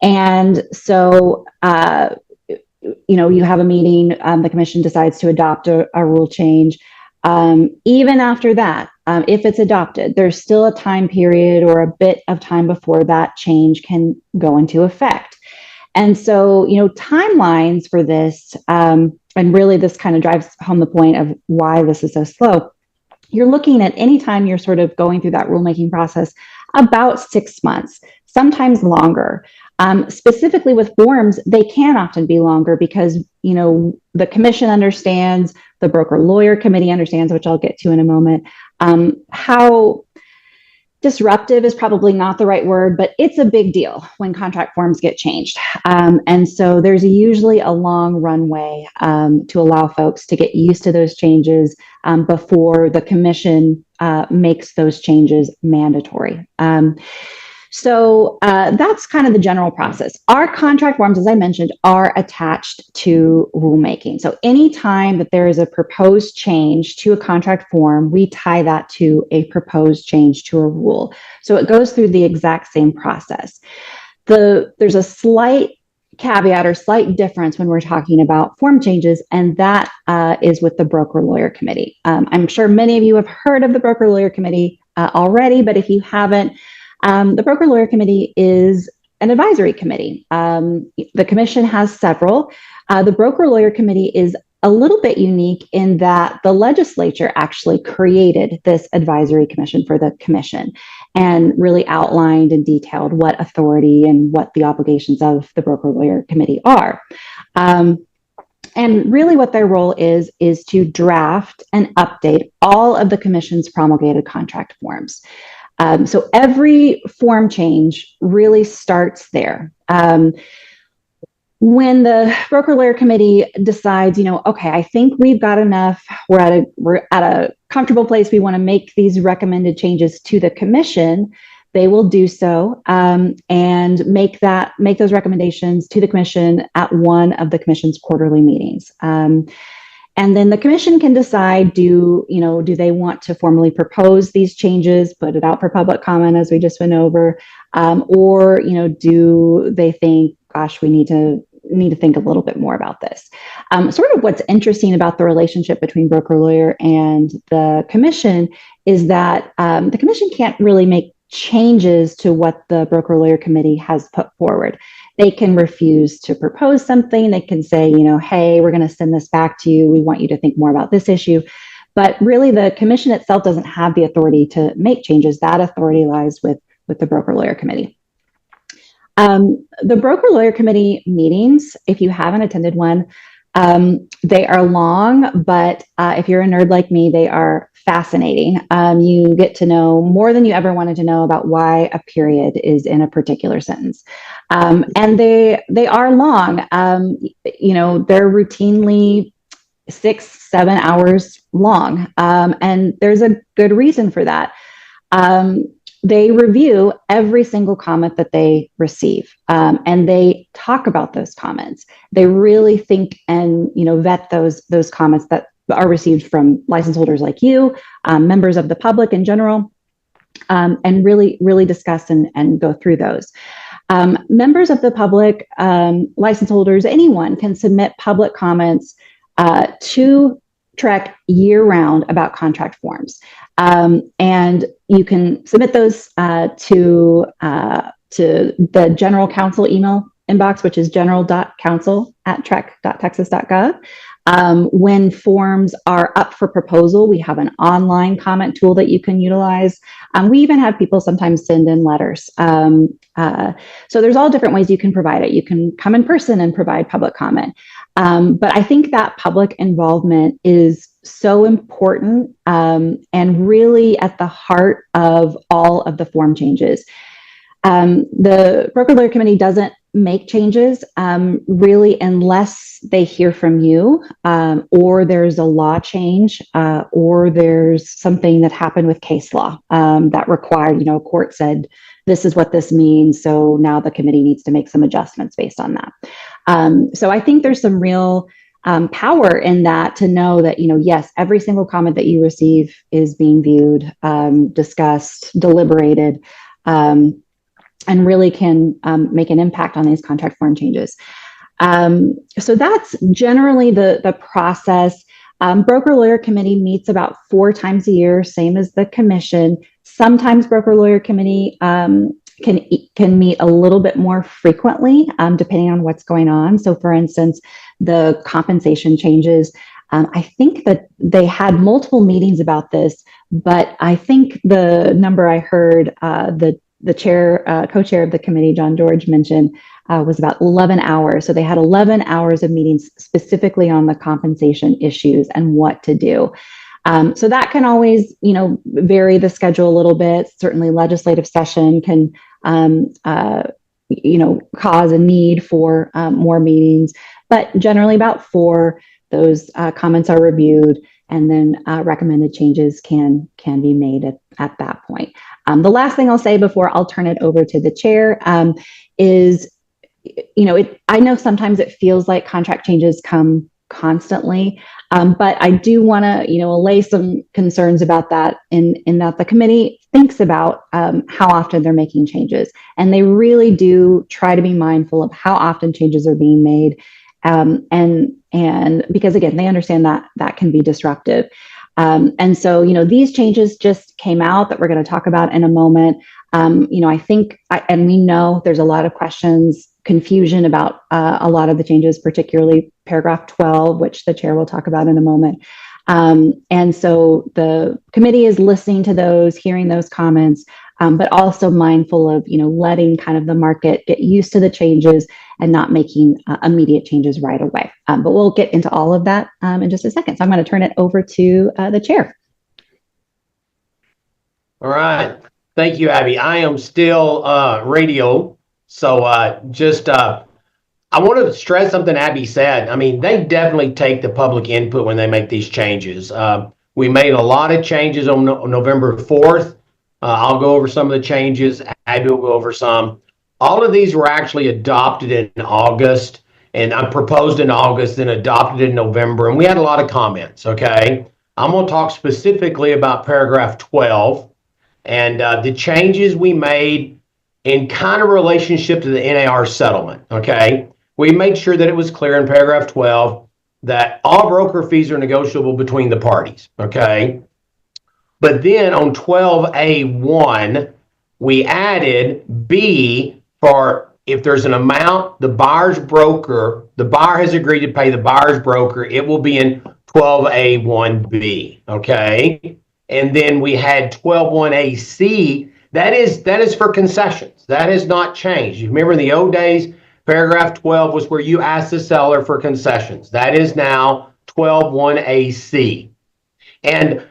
And so, you have a meeting, the commission decides to adopt a rule change. Even after that, if it's adopted, there's still a time period or a bit of time before that change can go into effect. And so, timelines for this, and really this kind of drives home the point of why this is so slow. You're looking at any time you're sort of going through that rulemaking process, about 6 months, sometimes longer. Specifically with forms, they can often be longer because, the commission understands, the broker lawyer committee understands, which I'll get to in a moment, how disruptive is probably not the right word, but it's a big deal when contract forms get changed. And so there's usually a long runway to allow folks to get used to those changes before the commission makes those changes mandatory. So that's kind of the general process. Our contract forms, as I mentioned, are attached to rulemaking. So anytime that there is a proposed change to a contract form, we tie that to a proposed change to a rule. So it goes through the exact same process. There's a slight caveat or slight difference when we're talking about form changes, and that is with the broker lawyer committee. I'm sure many of you have heard of the broker lawyer committee already, but if you haven't, the broker lawyer committee is an advisory committee. The commission has several. The broker lawyer committee is a little bit unique in that the legislature actually created this advisory commission for the commission and really outlined and detailed what authority and what the obligations of the broker lawyer committee are. And really what their role is to draft and update all of the commission's promulgated contract forms. So every form change really starts there. When the broker lawyer committee decides, okay, I think we've got enough, we're at a comfortable place, we want to make these recommended changes to the commission, they will do so and make those recommendations to the commission at one of the commission's quarterly meetings. And then the commission can decide, do they want to formally propose these changes, put it out for public comment as we just went over, or, do they think, gosh, we need to think a little bit more about this. Sort of what's interesting about the relationship between broker lawyer and the commission is that the commission can't really make changes to what the broker lawyer committee has put forward. They can refuse to propose something. They can say, hey, we're going to send this back to you. We want you to think more about this issue. But really, the commission itself doesn't have the authority to make changes. That authority lies with the broker lawyer committee. The broker lawyer committee meetings, if you haven't attended one, they are long, but if you're a nerd like me, they are fascinating. You get to know more than you ever wanted to know about why a period is in a particular sentence. And they are long. They're routinely 6-7 hours long. And there's a good reason for that. They review every single comment that they receive, and they talk about those comments. They really think and vet those comments that are received from license holders like you, members of the public in general, and really discuss and go through those. Members of the public, license holders, anyone can submit public comments to TREC year-round about contract forms. And you can submit those to the general counsel email inbox, which is general.counsel@trec.texas.gov. When forms are up for proposal, we have an online comment tool that you can utilize. We even have people sometimes send in letters. So there's all different ways you can provide it. You can come in person and provide public comment. But I think that public involvement is so important and really at the heart of all of the form changes. The broker lawyer committee doesn't make changes really unless they hear from you or there's a law change or there's something that happened with case law that required, court said, this is what this means. So now the committee needs to make some adjustments based on that. So I think there's some real power in that to know that, yes, every single comment that you receive is being viewed, discussed, deliberated, and really can make an impact on these contract form changes. So that's generally the process. Broker lawyer committee meets about 4 times a year, same as the commission. Sometimes broker lawyer committee can meet a little bit more frequently, depending on what's going on. So for instance, the compensation changes, I think that they had multiple meetings about this, but I think the number I heard the chair, co-chair of the committee, John George, mentioned was about 11 hours. So they had 11 hours of meetings specifically on the compensation issues and what to do. So that can always, vary the schedule a little bit. Certainly legislative session can, cause a need for more meetings, but generally about 4, those comments are reviewed, and then recommended changes can be made at that point. The last thing I'll say before I'll turn it over to the chair is, I know sometimes it feels like contract changes come constantly, but I do want to, allay some concerns about that in that the committee thinks about how often they're making changes. And they really do try to be mindful of how often changes are being made. And because again, they understand that that can be disruptive. And so, these changes just came out that we're going to talk about in a moment. I think, and we know there's a lot of questions, confusion about a lot of the changes, particularly paragraph 12, which the chair will talk about in a moment. And so the committee is listening to those, hearing those comments, but also mindful of, letting kind of the market get used to the changes and not making immediate changes right away. But we'll get into all of that in just a second. So I'm going to turn it over to the chair. All right. Thank you, Abby. I am still radio. So I want to stress something Abby said. I mean, they definitely take the public input when they make these changes. We made a lot of changes on November 4th. I'll go over some of the changes. Abby will go over some. All of these were actually adopted in August, and I proposed in August, then adopted in November, and we had a lot of comments, okay? I'm going to talk specifically about paragraph 12 and the changes we made in kind of relationship to the NAR settlement, okay? We made sure that it was clear in paragraph 12 that all broker fees are negotiable between the parties, okay? But then on 12A1, we added B for if there's an amount the buyer has agreed to pay the buyer's broker, it will be in 12A1B, okay? And then we had 12.1AC. That is for concessions. That has not changed. You remember in the old days, paragraph 12 was where you asked the seller for concessions. That is now 12.1AC. And,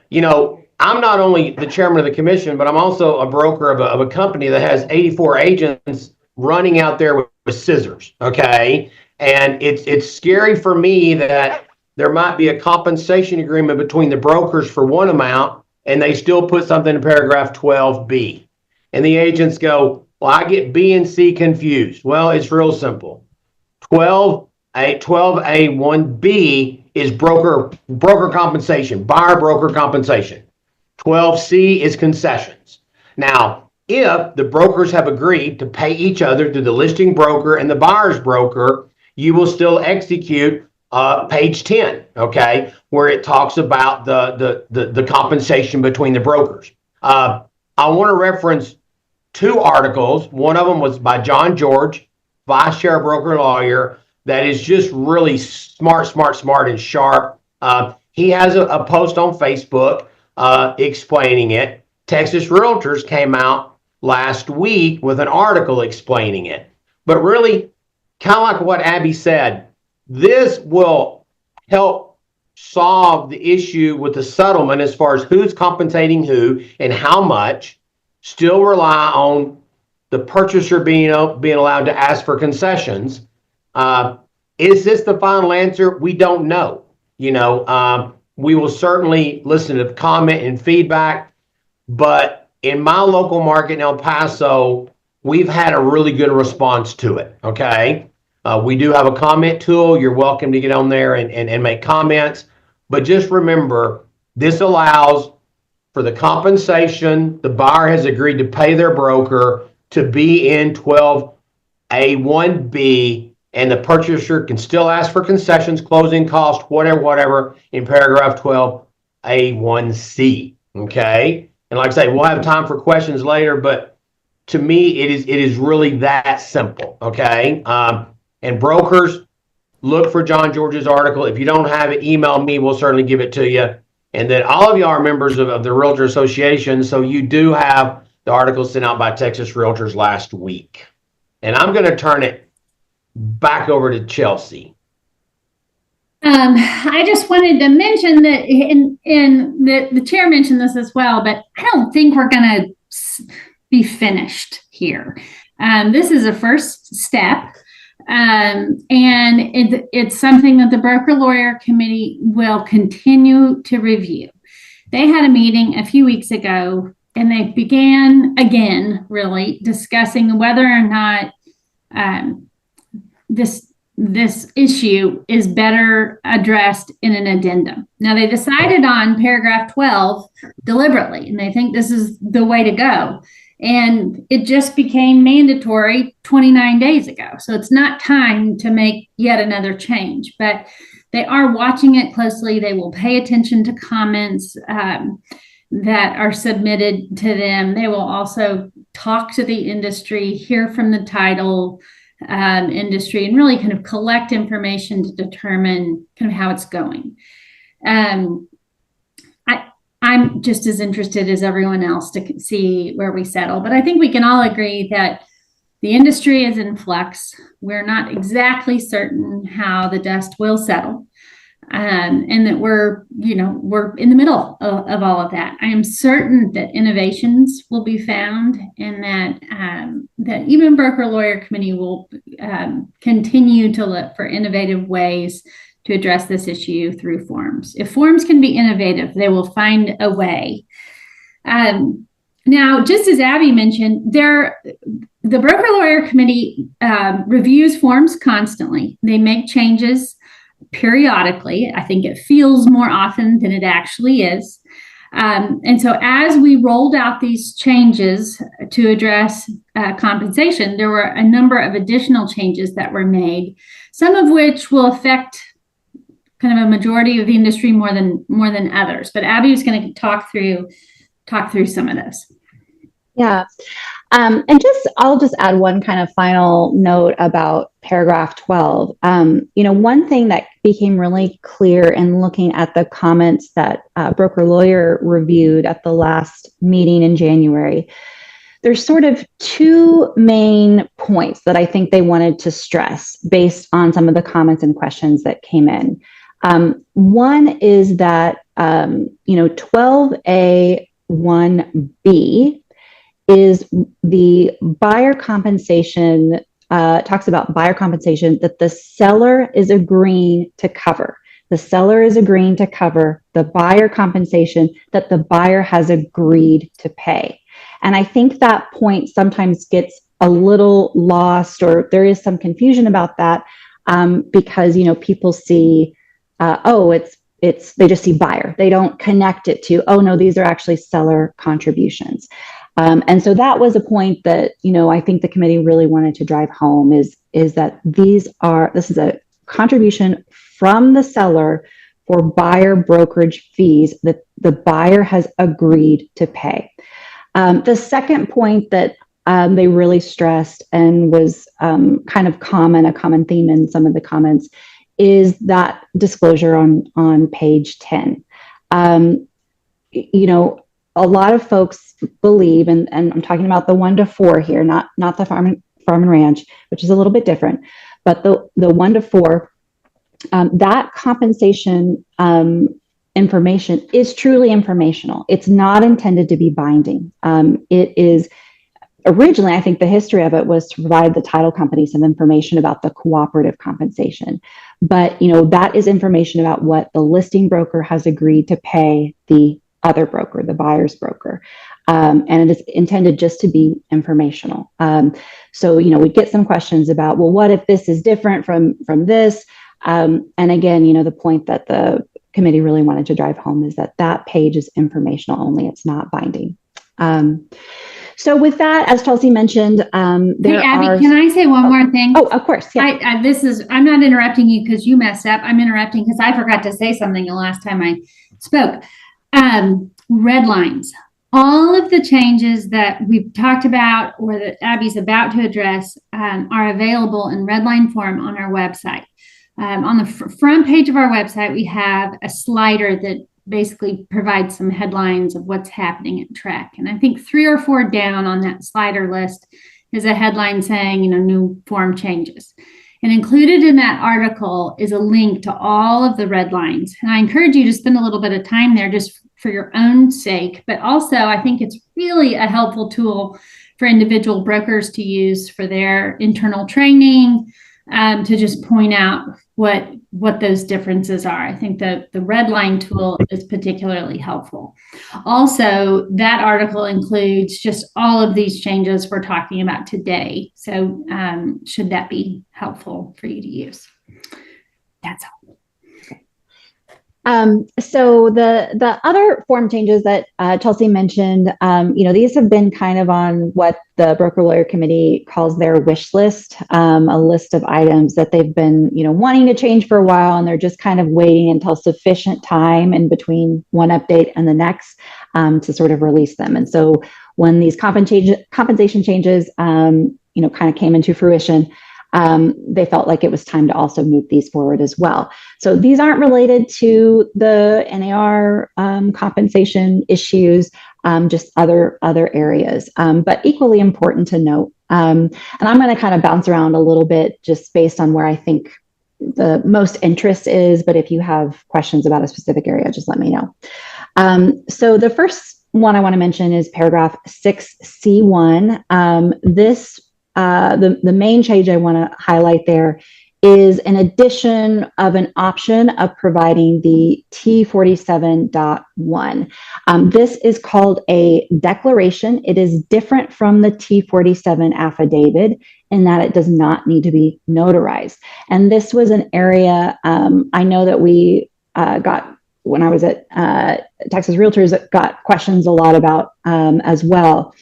I'm not only the chairman of the commission, but I'm also a broker of a company that has 84 agents running out there with scissors, okay? And it's scary for me that there might be a compensation agreement between the brokers for one amount, and they still put something in paragraph 12B. And the agents go, well, I get B and C confused. Well, it's real simple. 12A1B is broker compensation, buyer broker compensation. 12C is concessions. Now, if the brokers have agreed to pay each other through the listing broker and the buyer's broker, you will still execute page 10, okay, where it talks about the compensation between the brokers. I want to reference 2 articles. One of them was by John George, vice chair broker lawyer, that is just really smart and sharp. He has a post on Facebook explaining it. Texas Realtors came out last week with an article explaining it. But really, kind of like what Abby said, this will help solve the issue with the settlement as far as who's compensating who and how much. Still rely on the purchaser being allowed to ask for concessions. Is this the final answer? We don't know. We will certainly listen to comment and feedback, but in my local market in El Paso, we've had a really good response to it, okay? We do have a comment tool. You're welcome to get on there and make comments, but just remember, this allows for the compensation the buyer has agreed to pay their broker to be in 12A1B, and the purchaser can still ask for concessions, closing costs, whatever, in paragraph 12A1C, okay? And like I say, we'll have time for questions later, but to me, it is really that simple, okay? And brokers, look for John George's article. If you don't have it, email me. We'll certainly give it to you. And then all of you are members of the Realtor Association, so you do have the article sent out by Texas Realtors last week. And I'm going to turn it back over to Chelsea. I just wanted to mention that in the chair mentioned this as well, but I don't think we're going to be finished here. This is a first step. And it's something that the broker lawyer committee will continue to review. They had a meeting a few weeks ago and they began again, really discussing whether or not this issue is better addressed in an addendum. Now they decided on paragraph 12 deliberately, and they think this is the way to go. And it just became mandatory 29 days ago. So it's not time to make yet another change, but they are watching it closely. They will pay attention to comments that are submitted to them. They will also talk to the industry, hear from the title industry, and really kind of collect information to determine kind of how it's going. I'm just as interested as everyone else to see where we settle, but I think we can all agree that the industry is in flux. We're not exactly certain how the dust will settle, and that we're in the middle of all of that. I am certain that innovations will be found, and that even broker lawyer committee will continue to look for innovative ways to address this issue through forms. If forms can be innovative, they will find a way. Now, just as Abby mentioned, the broker lawyer committee reviews forms constantly. They make changes periodically. I think it feels more often than it actually is. And so as we rolled out these changes to address compensation, there were a number of additional changes that were made, some of which will affect kind of a majority of the industry more than others. But Abby was going to talk through some of those. Yeah. And I'll just add one kind of final note about paragraph 12. One thing that became really clear in looking at the comments that broker lawyer reviewed at the last meeting in January, there's sort of two main points that I think they wanted to stress based on some of the comments and questions that came in. One is that, 12A1B is the buyer compensation, talks about buyer compensation that the seller is agreeing to cover. The seller is agreeing to cover the buyer compensation that the buyer has agreed to pay. And I think that point sometimes gets a little lost, or there is some confusion about that because, people see, they just see buyer. They don't connect it to, oh no, these are actually seller contributions. And so that was a point that, I think the committee really wanted to drive home is that this is a contribution from the seller for buyer brokerage fees that the buyer has agreed to pay. The second point that they really stressed and was kind of a common theme in some of the comments is that disclosure on page 10. A lot of folks believe, and I'm talking about the 1 to 4 here, not the farm and ranch, which is a little bit different, but the 1 to 4, that compensation information is truly informational. It's not intended to be binding. It is originally, I think the history of it was to provide the title company some information about the cooperative compensation. But, that is information about what the listing broker has agreed to pay the other broker, the buyer's broker. And it is intended just to be informational. So, we get some questions about, well, what if this is different from this? And again, the point that the committee really wanted to drive home is that page is informational only. It's not binding. So with that, as Chelsea mentioned, Hey, Abby, can I say one more thing? Oh, of course. Yeah. I'm not interrupting you because you messed up. I'm interrupting because I forgot to say something the last time I spoke. Red lines. All of the changes that we've talked about or that Abby's about to address are available in red line form on our website. On the front page of our website, we have a slider that basically provides some headlines of what's happening at TREC. And I think 3 or 4 down on that slider list is a headline saying, new form changes. And included in that article is a link to all of the red lines. And I encourage you to spend a little bit of time there just for your own sake. But also, I think it's really a helpful tool for individual brokers to use for their internal training, to just point out what those differences are. I think the red line tool is particularly helpful. Also, that article includes just all of these changes we're talking about today. So should that be helpful for you to use? That's all. So the other form changes that Chelsea mentioned, these have been kind of on what the Broker Lawyer Committee calls their wish list, a list of items that they've been, wanting to change for a while, and they're just kind of waiting until sufficient time in between one update and the next to sort of release them. And so when these compensation changes, kind of came into fruition, they felt like it was time to also move these forward as well. So these aren't related to the NAR compensation issues, just other areas, but equally important to note. And I'm going to kind of bounce around a little bit just based on where I think the most interest is, but if you have questions about a specific area, just let me know. So the first one I want to mention is paragraph 6C1. The main change I want to highlight there is an addition of an option of providing the T47.1. This is called a declaration. It is different from the T47 affidavit in that it does not need to be notarized. And this was an area I know that we got when I was at Texas Realtors, got questions a lot about as well.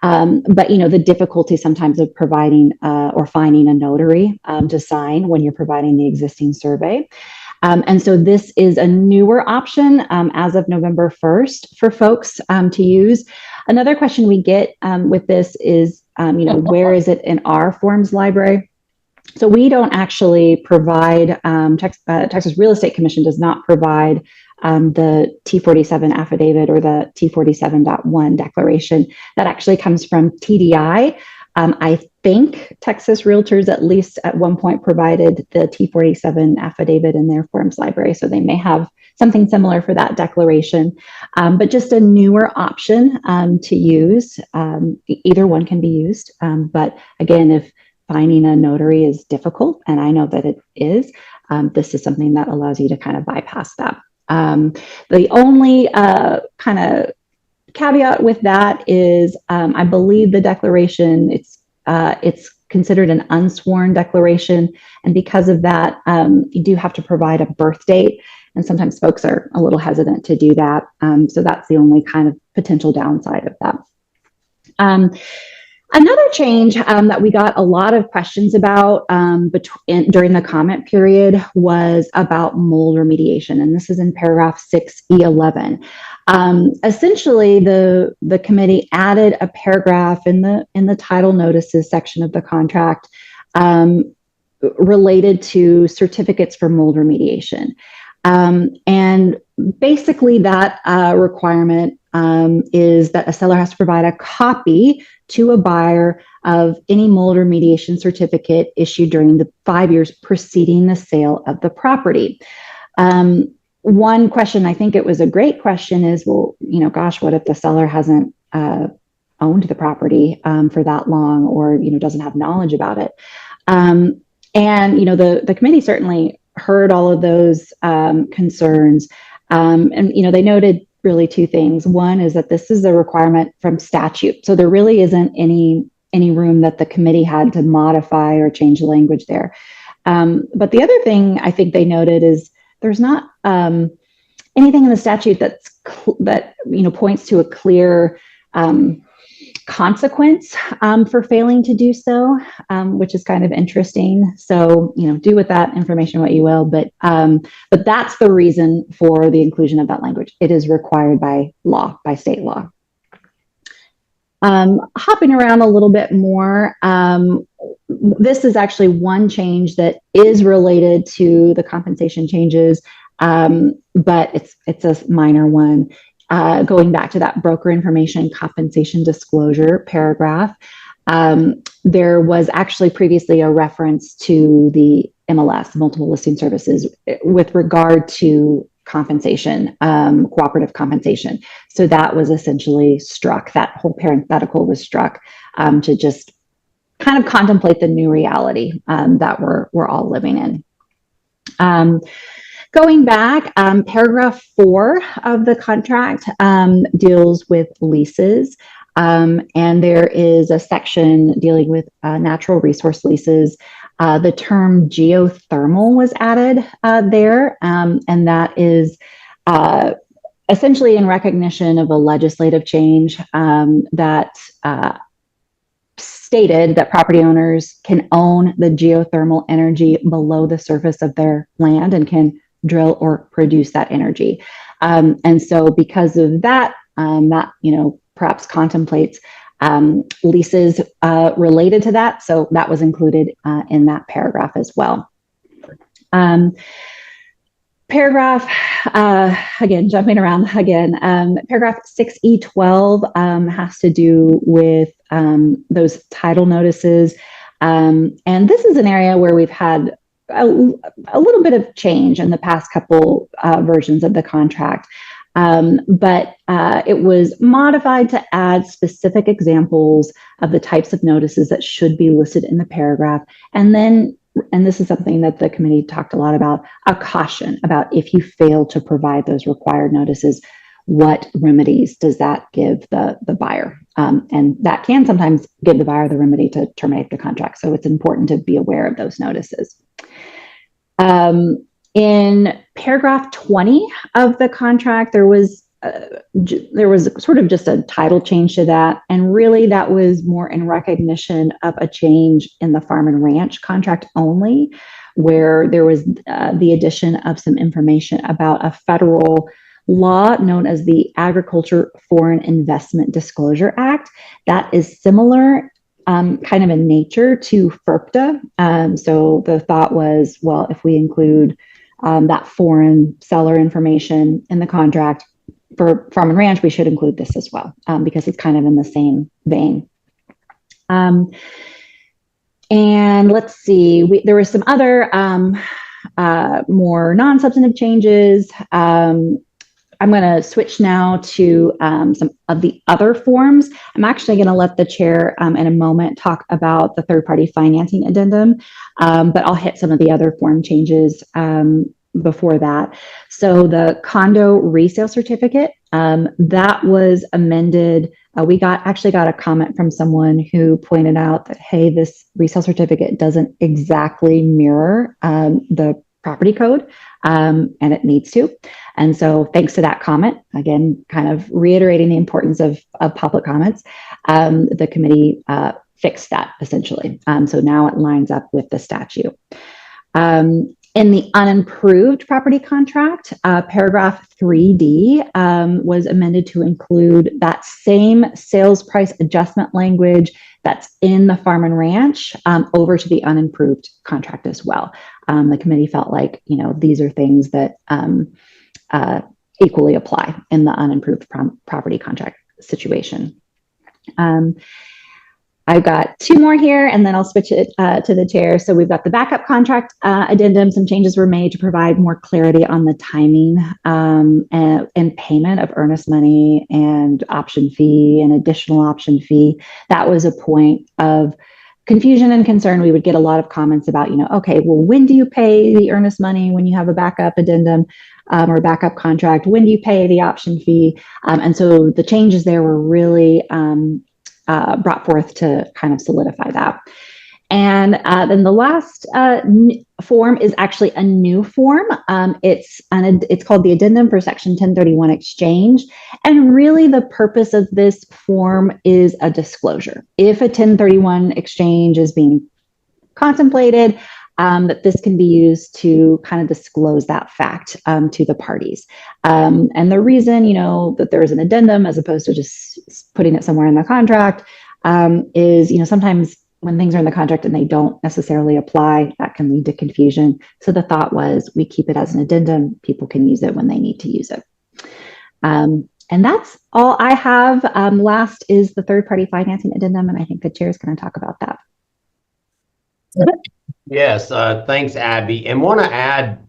But the difficulty sometimes of providing or finding a notary to sign when you're providing the existing survey. And so this is a newer option as of November 1st for folks to use. Another question we get with this is, where is it in our forms library? So we don't actually provide, Texas Real Estate Commission does not provide the T47 affidavit or the T47.1 declaration. That actually comes from TDI. I think Texas Realtors at least at one point provided the T47 affidavit in their forms library, so they may have something similar for that declaration, but just a newer option to use. Either one can be used, but again, if finding a notary is difficult, and I know that it is, this is something that allows you to kind of bypass that. The only kind of caveat with that is I believe the declaration, it's considered an unsworn declaration. And because of that, you do have to provide a birth date. And sometimes folks are a little hesitant to do that. So that's the only kind of potential downside of that. Another change that we got a lot of questions about during the comment period was about mold remediation, and this is in paragraph 6E11. Essentially, the committee added a paragraph in the title notices section of the contract related to certificates for mold remediation. And basically that requirement is that a seller has to provide a copy to a buyer of any mold remediation certificate issued during the 5 years preceding the sale of the property. One question, I think it was a great question, is, well, gosh, what if the seller hasn't owned the property for that long, or doesn't have knowledge about it? And the committee certainly heard all of those concerns, and they noted really two things. One is that this is a requirement from statute, so there really isn't any room that the committee had to modify or change the language there. But the other thing I think they noted is there's not anything in the statute that points to a clear consequence for failing to do so, which is kind of interesting. So, do with that information what you will, but that's the reason for the inclusion of that language. It is required by law, by state law. Hopping around a little bit more, this is actually one change that is related to the compensation changes, but it's a minor one. Going back to that broker information compensation disclosure paragraph. There was actually previously a reference to the MLS, multiple listing services, with regard to compensation, cooperative compensation. So that was essentially struck. That whole parenthetical was struck to just kind of contemplate the new reality that we're all living in. Going back, paragraph 4 of the contract deals with leases. And there is a section dealing with natural resource leases. The term geothermal was added there, and that is essentially in recognition of a legislative change that stated that property owners can own the geothermal energy below the surface of their land and can drill or produce that energy. And so because of that, that, perhaps contemplates leases related to that. So that was included in that paragraph as well. Paragraph, again, jumping around again, paragraph 6E12 has to do with those title notices. And this is an area where we've had a little bit of change in the past couple versions of the contract. But it was modified to add specific examples of the types of notices that should be listed in the paragraph. And then, and this is something that the committee talked a lot about, a caution about if you fail to provide those required notices, what remedies does that give the buyer? And that can sometimes give the buyer the remedy to terminate the contract. So it's important to be aware of those notices. In paragraph 20 of the contract, there was sort of just a title change to that. And really that was more in recognition of a change in the farm and ranch contract only, where there was the addition of some information about a federal law known as the Agriculture Foreign Investment Disclosure Act. That is similar kind of in nature to FERPTA. So the thought was, well, if we include that foreign seller information in the contract for farm and ranch, we should include this as well, because it's kind of in the same vein. And let's see, there were some other more non-substantive changes. I'm going to switch now to some of the other forms. I'm actually going to let the chair in a moment talk about the third-party financing addendum, but I'll hit some of the other form changes before that. So the condo resale certificate, that was amended. We actually got a comment from someone who pointed out that, hey, this resale certificate doesn't exactly mirror the property code, and it needs to. And so thanks to that comment, again, kind of reiterating the importance of public comments, the committee fixed that essentially. So now it lines up with the statute. In the unimproved property contract, paragraph 3D was amended to include that same sales price adjustment language that's in the farm and ranch over to the unimproved contract as well. The committee felt like, these are things that equally apply in the unimproved property contract situation. I've got two more here and then I'll switch it to the chair. So we've got the backup contract addendum. Some changes were made to provide more clarity on the timing and payment of earnest money and option fee and additional option fee. That was a point of confusion and concern. We would get a lot of comments about, okay, well, when do you pay the earnest money when you have a backup addendum or backup contract? When do you pay the option fee? And so the changes there were really brought forth to kind of solidify that. And then the last form is actually a new form. It's called the Addendum for Section 1031 Exchange. And really the purpose of this form is a disclosure. If a 1031 exchange is being contemplated, that this can be used to kind of disclose that fact to the parties. And the reason, that there is an addendum as opposed to just putting it somewhere in the contract is, sometimes when things are in the contract and they don't necessarily apply, that can lead to confusion. So the thought was we keep it as an addendum. People can use it when they need to use it. And And that's all I have. Last is the third-party financing addendum, and I think the chair is going to talk about that. Yes, thanks, Abby. And want to add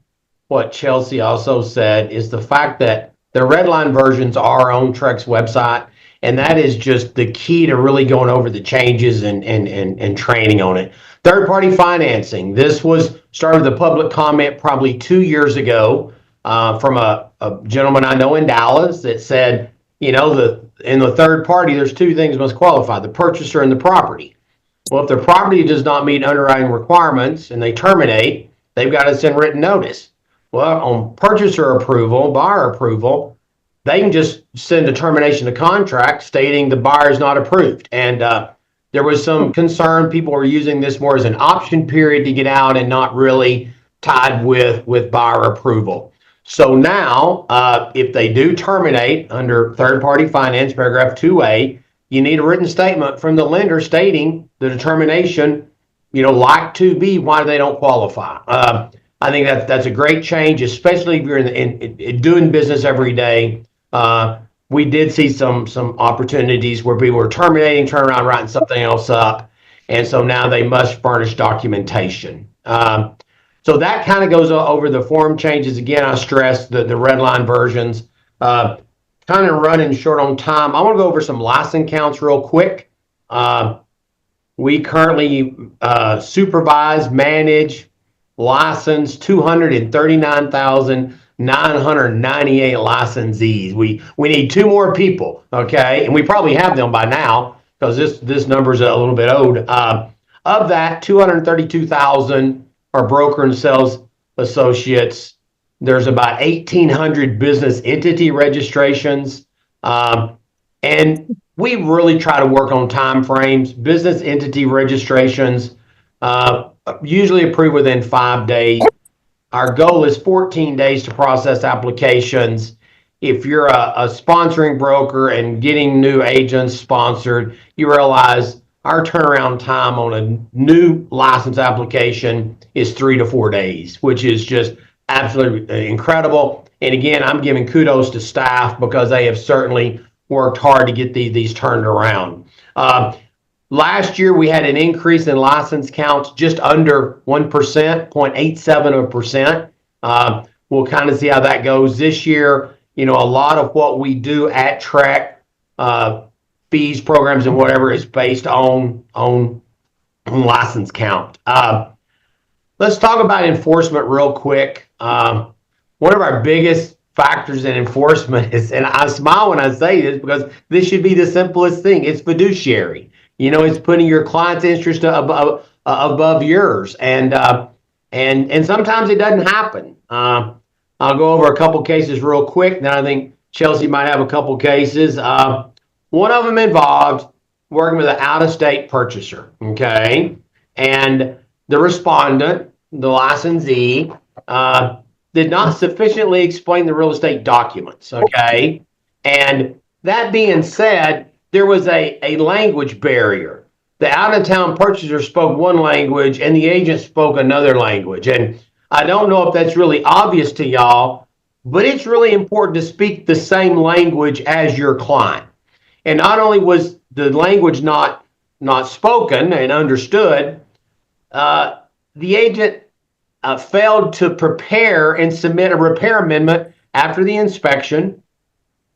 what Chelsea also said is the fact that the red line versions are on Trek's website, and that is just the key to really going over the changes and training on it. Third-party financing. This was started with a public comment probably 2 years ago from a gentleman I know in Dallas that said, you know, in the third party, there's two things must qualify: the purchaser and the property. Well, if their property does not meet underwriting requirements and they terminate, they've got to send written notice. Well, on purchaser approval, buyer approval, they can just send a termination of contract stating the buyer is not approved. And there was some concern. People were using this more as an option period to get out and not really tied with buyer approval. So now, if they do terminate under third-party finance, paragraph 2A, you need a written statement from the lender stating the determination, you know, like 2B, why they don't qualify. I think that's a great change, especially if you're in doing business every day. We did see some opportunities where people were terminating, turning around, writing something else up, and so now they must furnish documentation. So that kind of goes over the form changes. Again, I stress the red line versions. Kind of running short on time. I want to go over some license counts real quick. We currently supervise, manage, license 239,998 licensees. We need 2 more people, okay? And we probably have them by now because this number is a little bit old. Of that, 232,000 are broker and sales associates. There's about 1,800 business entity registrations. And we really try to work on time frames. Business entity registrations usually approved within 5 days. Our goal is 14 days to process applications. If you're a sponsoring broker and getting new agents sponsored, you realize our turnaround time on a new license application is 3 to 4 days, which is just absolutely incredible. And again, I'm giving kudos to staff because they have certainly worked hard to get these turned around. Last year, we had an increase in license counts just under 1%, 0.87%. We'll kind of see how that goes this year. You know, a lot of what we do at Trek, fees, programs, and whatever is based on license count. Let's talk about enforcement real quick. One of our biggest factors in enforcement is, and I smile when I say this because this should be the simplest thing, it's fiduciary. You know, it's putting your client's interest above yours. And sometimes it doesn't happen. I'll go over a couple cases real quick. Now I think Chelsea might have a couple cases. One of them involved working with an out-of-state purchaser, okay? And the respondent, the licensee, did not sufficiently explain the real estate documents, okay? And that being said, there was a language barrier. The out-of-town purchaser spoke one language and the agent spoke another language. And I don't know if that's really obvious to y'all, but it's really important to speak the same language as your client. And not only was the language not spoken and understood, the agent failed to prepare and submit a repair amendment after the inspection,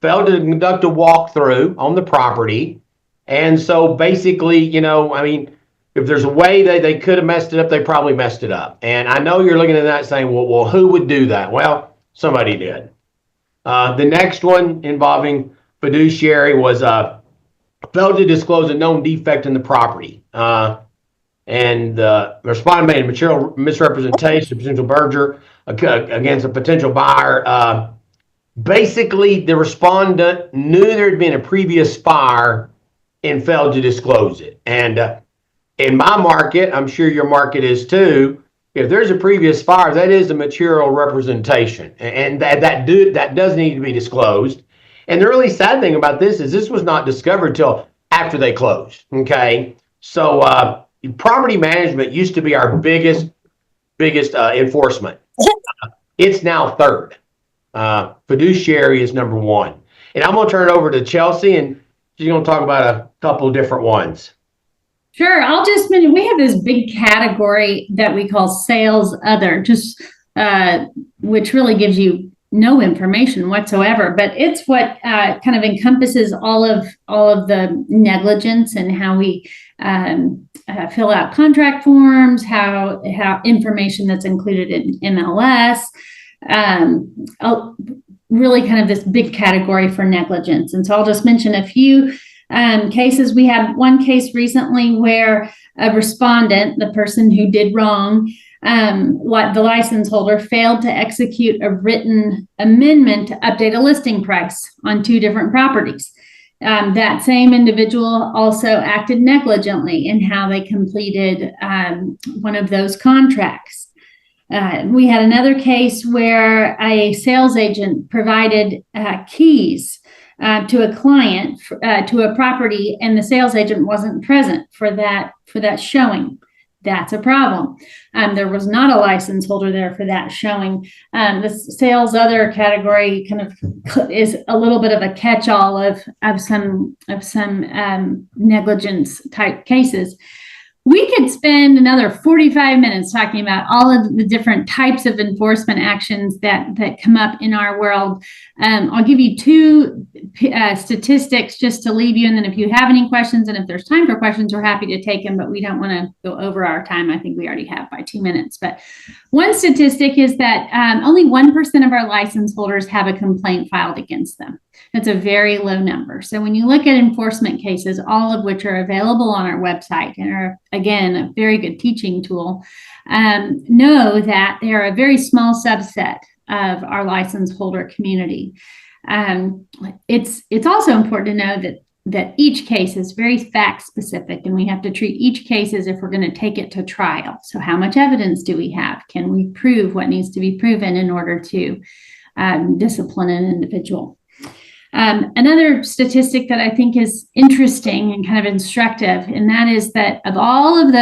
failed to conduct a walkthrough on the property. And so basically, you know, I mean, if there's a way they could have messed it up, they probably messed it up. And I know you're looking at that saying, well, who would do that? Well, somebody did. The next one involving fiduciary was failed to disclose a known defect in the property. And the respondent made a material misrepresentation, potential merger against a potential buyer. Basically, the respondent knew there had been a previous fire and failed to disclose it. And in my market, I'm sure your market is too, if there's a previous fire, that is a material representation. And that does need to be disclosed. And the really sad thing about this is this was not discovered till after they closed, okay? So property management used to be our biggest enforcement. It's now third. Fiduciary is number one. And I'm going to turn it over to Chelsea, and she's going to talk about a couple different ones. Sure. I'll just mention, we have this big category that we call sales other, just which really gives you no information whatsoever, but it's what kind of encompasses all of the negligence and how we fill out contract forms, how information that's included in MLS, really kind of this big category for negligence. And so I'll just mention a few cases. We had one case recently where a respondent, the person who did wrong, the license holder, failed to execute a written amendment to update a listing price on 2 different properties. That same individual also acted negligently in how they completed one of those contracts. We had another case where a sales agent provided keys to a client to a property, and the sales agent wasn't present for that showing. That's a problem. There was not a license holder there for that showing. The sales other category kind of is a little bit of a catch-all of some negligence type cases. We could spend another 45 minutes talking about all of the different types of enforcement actions that come up in our world. I'll give you 2 statistics just to leave you. And then if you have any questions, and if there's time for questions, we're happy to take them, but we don't want to go over our time. I think we already have by 2 minutes. But one statistic is that only 1% of our license holders have a complaint filed against them. That's a very low number. So when you look at enforcement cases, all of which are available on our website and are, again, a very good teaching tool, know that they are a very small subset of our license holder community. It's also important to know that each case is very fact specific, and we have to treat each case as if we're going to take it to trial. So how much evidence do we have? Can we prove what needs to be proven in order to discipline an individual? Another statistic that I think is interesting and kind of instructive, and that is that of all of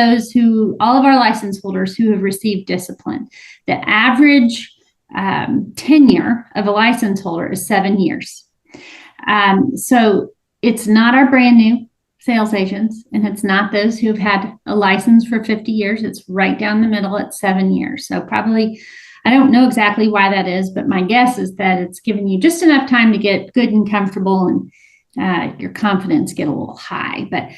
our license holders who have received discipline, the average tenure of a license holder is 7 years. So it's not our brand new sales agents, and it's not those who have had a license for 50 years. It's right down the middle at 7 years. So probably, I don't know exactly why that is, but my guess is that it's given you just enough time to get good and comfortable, and your confidence get a little high. But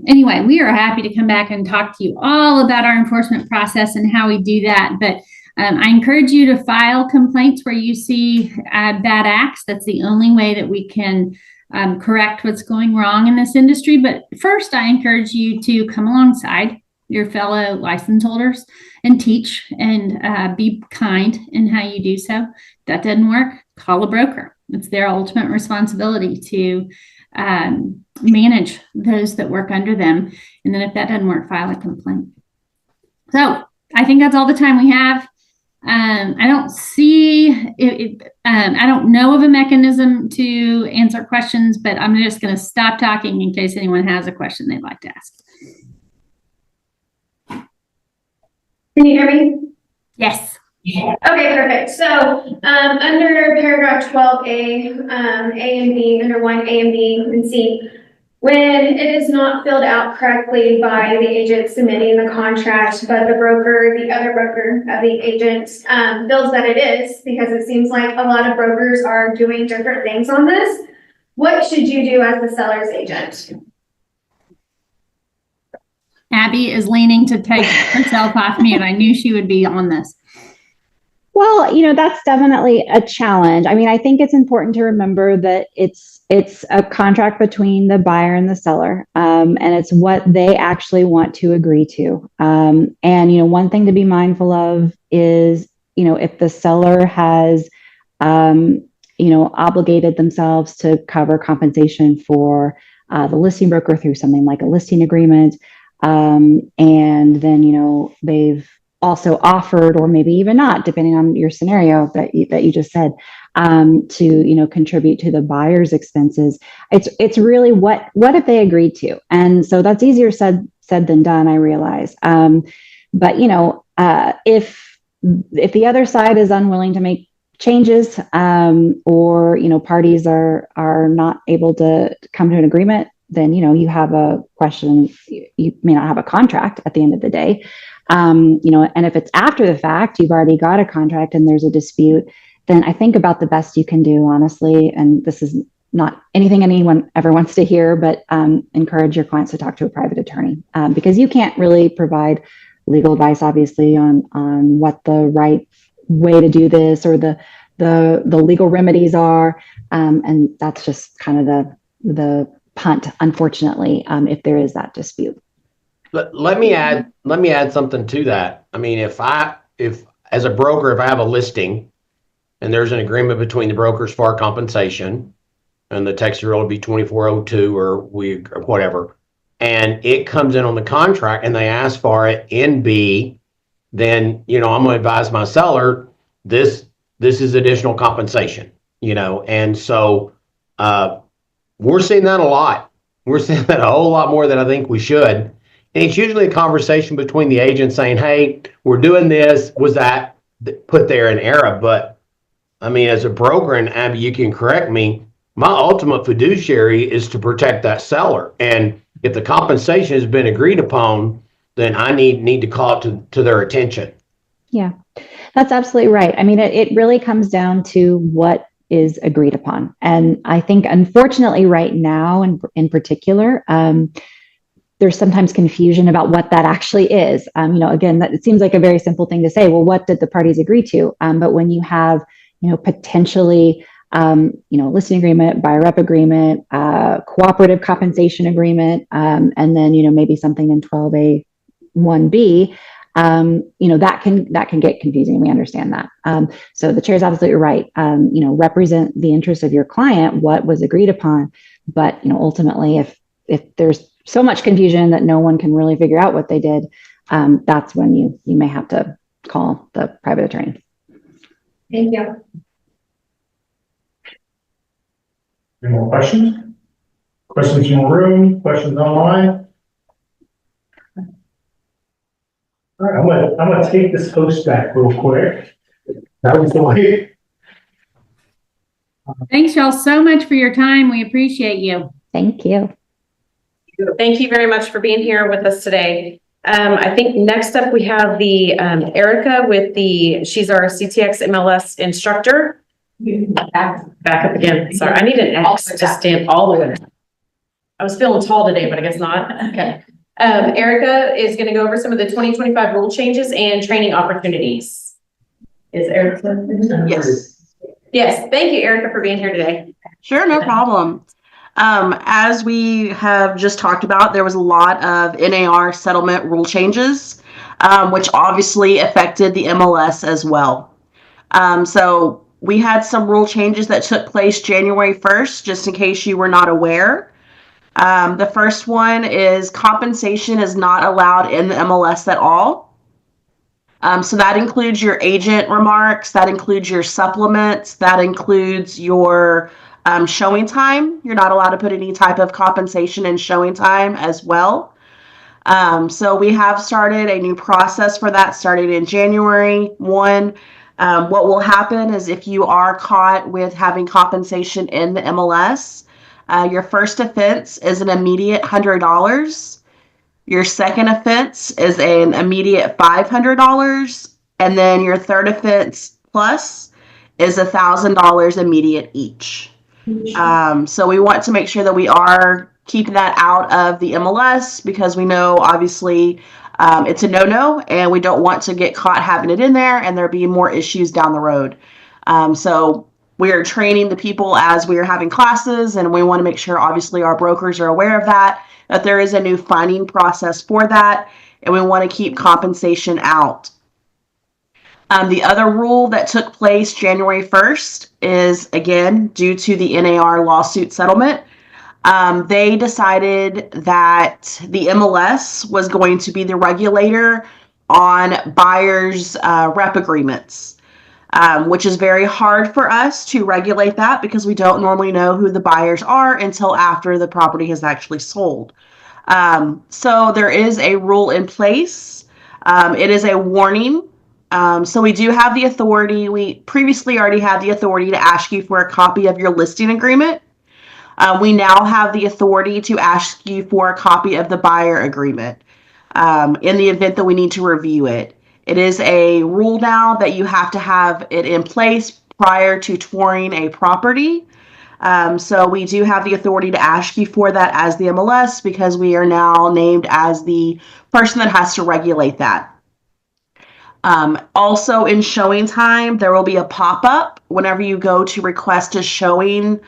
anyway, we are happy to come back and talk to you all about our enforcement process and how we do that. But I encourage you to file complaints where you see bad acts. That's the only way that we can correct what's going wrong in this industry. But first, I encourage you to come alongside your fellow license holders and teach and be kind in how you do so. If that doesn't work, call a broker. It's their ultimate responsibility to manage those that work under them. And then if that doesn't work, file a complaint. So I think that's all the time we have. I don't see it. I don't know of a mechanism to answer questions, but I'm just going to stop talking in case anyone has a question they'd like to ask. Can you hear me? Yes. Okay, perfect. So under paragraph 12A, A and B, under 1, A and B and C, when it is not filled out correctly by the agent submitting the contract, but the broker, the other broker of the agent feels that it is, because it seems like a lot of brokers are doing different things on this, what should you do as the seller's agent? Abby is leaning to take herself off mute. I knew she would be on this. Well, that's definitely a challenge. I mean, I think it's important to remember that it's a contract between the buyer and the seller, and it's what they actually want to agree to. And, one thing to be mindful of is, if the seller has, obligated themselves to cover compensation for the listing broker through something like a listing agreement, and then, they've also offered, or maybe even not, depending on your scenario that you just said, to contribute to the buyer's expenses. It's really what have they agreed to, and so that's easier said than done, I realize. But if the other side is unwilling to make changes, or, parties are not able to come to an agreement, then, you have a question, you may not have a contract at the end of the day. And if it's after the fact, you've already got a contract and there's a dispute, then I think about the best you can do, honestly. And this is not anything anyone ever wants to hear, but encourage your clients to talk to a private attorney, because you can't really provide legal advice, obviously, on what the right way to do this or the legal remedies are. And that's just kind of the punt, unfortunately, if there is that dispute. Let me add something to that. I mean, if as a broker, if I have a listing and there's an agreement between the brokers for compensation and the text year would be 2402 or whatever, and it comes in on the contract and they ask for it in B, then, I'm going to advise my seller, this is additional compensation, and so, we're seeing that a lot. We're seeing that a whole lot more than I think we should. And it's usually a conversation between the agent saying, hey, we're doing this. Was that put there in error? But I mean, as a broker, and Abby, you can correct me, my ultimate fiduciary is to protect that seller. And if the compensation has been agreed upon, then I need to call it to their attention. Yeah, that's absolutely right. I mean, it really comes down to what is agreed upon. And I think, unfortunately, right now, in particular, there's sometimes confusion about what that actually is. Again, it seems like a very simple thing to say, well, what did the parties agree to? But when you have, potentially, listing agreement, buyer rep agreement, cooperative compensation agreement, and then, maybe something in 12A 1B, that can get confusing. We understand that. So the chair is absolutely right. Represent the interests of your client, what was agreed upon. But, ultimately, if there's so much confusion that no one can really figure out what they did, that's when you may have to call the private attorney. Thank you. Any more questions? Questions in the room, questions online? All right, I'm gonna take this host back real quick. That was the way. Thanks y'all so much for your time. We appreciate you. Thank you. Thank you very much for being here with us today. I think next up we have the Erica she's our CTX MLS instructor. Back up again. Sorry, I need an X to stand all the way. I was feeling tall today, but I guess not. Okay. Erica is going to go over some of the 2025 rule changes and training opportunities. Is Erica? Yes. Yes. Thank you, Erica, for being here today. Sure, no problem. As we have just talked about, there was a lot of NAR settlement rule changes, which obviously affected the MLS as well. So we had some rule changes that took place January 1st, just in case you were not aware. The first one is compensation is not allowed in the MLS at all. So that includes your agent remarks, that includes your supplements, that includes your showing time. You're not allowed to put any type of compensation in showing time as well. So we have started a new process for that starting in January 1. What will happen is if you are caught with having compensation in the MLS, your first offense is an immediate $100. Your second offense is an immediate $500. And then your third offense plus is $1,000 immediate each. So we want to make sure that we are keeping that out of the MLS because we know obviously it's a no-no and we don't want to get caught having it in there and there be more issues down the road. So we are training the people as we are having classes, and we want to make sure obviously our brokers are aware of that there is a new finding process for that, and we want to keep compensation out. The other rule that took place January 1st is, again, due to the NAR lawsuit settlement. They decided that the MLS was going to be the regulator on buyers' rep agreements. Which is very hard for us to regulate that because we don't normally know who the buyers are until after the property has actually sold. So there is a rule in place. It is a warning. So we do have the authority. We previously already had the authority to ask you for a copy of your listing agreement. We now have the authority to ask you for a copy of the buyer agreement in the event that we need to review it. It is a rule now that you have to have it in place prior to touring a property. So we do have the authority to ask you for that as the MLS because we are now named as the person that has to regulate that. Also in showing time, there will be a pop-up whenever you go to request a showing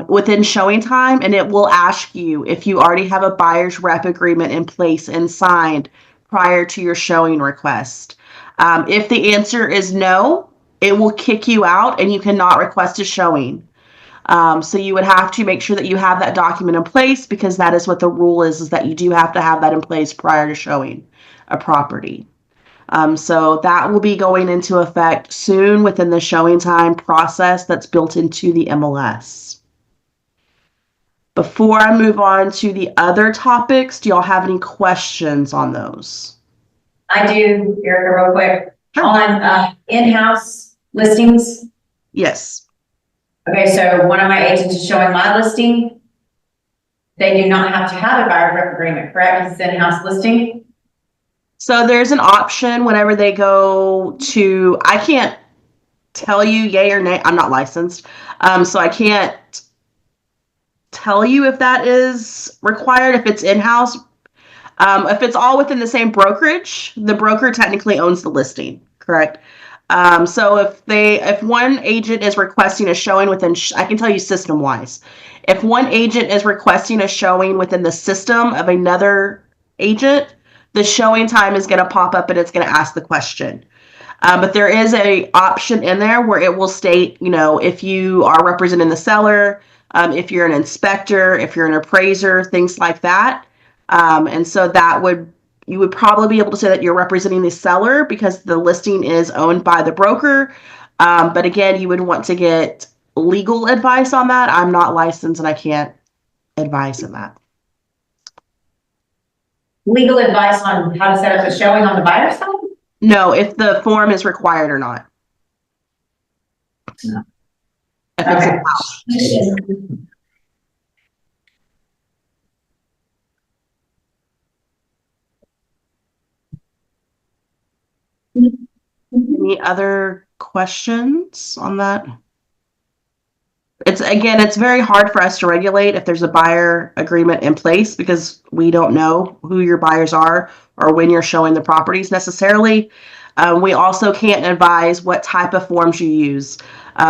within showing time, and it will ask you if you already have a buyer's rep agreement in place and signed prior to your showing request. If the answer is no, it will kick you out and you cannot request a showing. So you would have to make sure that you have that document in place because that is what the rule is that you do have to have that in place prior to showing a property. So that will be going into effect soon within the showing time process that's built into the MLS. Before I move on to the other topics, do y'all have any questions on those? I do, Erica, real quick. Sure. On in-house listings. Yes. Okay, so one of my agents is showing my listing. They do not have to have a buyer rep agreement, correct? Because it's in-house listing. So there's an option whenever they go to, I can't tell you yay or nay. I'm not licensed. So I can't tell you if that is required, if it's in-house. If it's all within the same brokerage, the broker technically owns the listing, correct? So if one agent is requesting a showing within, I can tell you system-wise, if one agent is requesting a showing within the system of another agent, the showing time is going to pop up and it's going to ask the question. But there is a option in there where it will state, if you are representing the seller, if you're an inspector, if you're an appraiser, things like that. And so you would probably be able to say that you're representing the seller because the listing is owned by the broker. But again, you would want to get legal advice on that. I'm not licensed and I can't advise on that. Legal advice on how to set up a showing on the buyer's side? No, if the form is required or not. No. If it's Any other questions on that? It's very hard for us to regulate if there's a buyer agreement in place because we don't know who your buyers are or when you're showing the properties necessarily. We also can't advise what type of forms you use,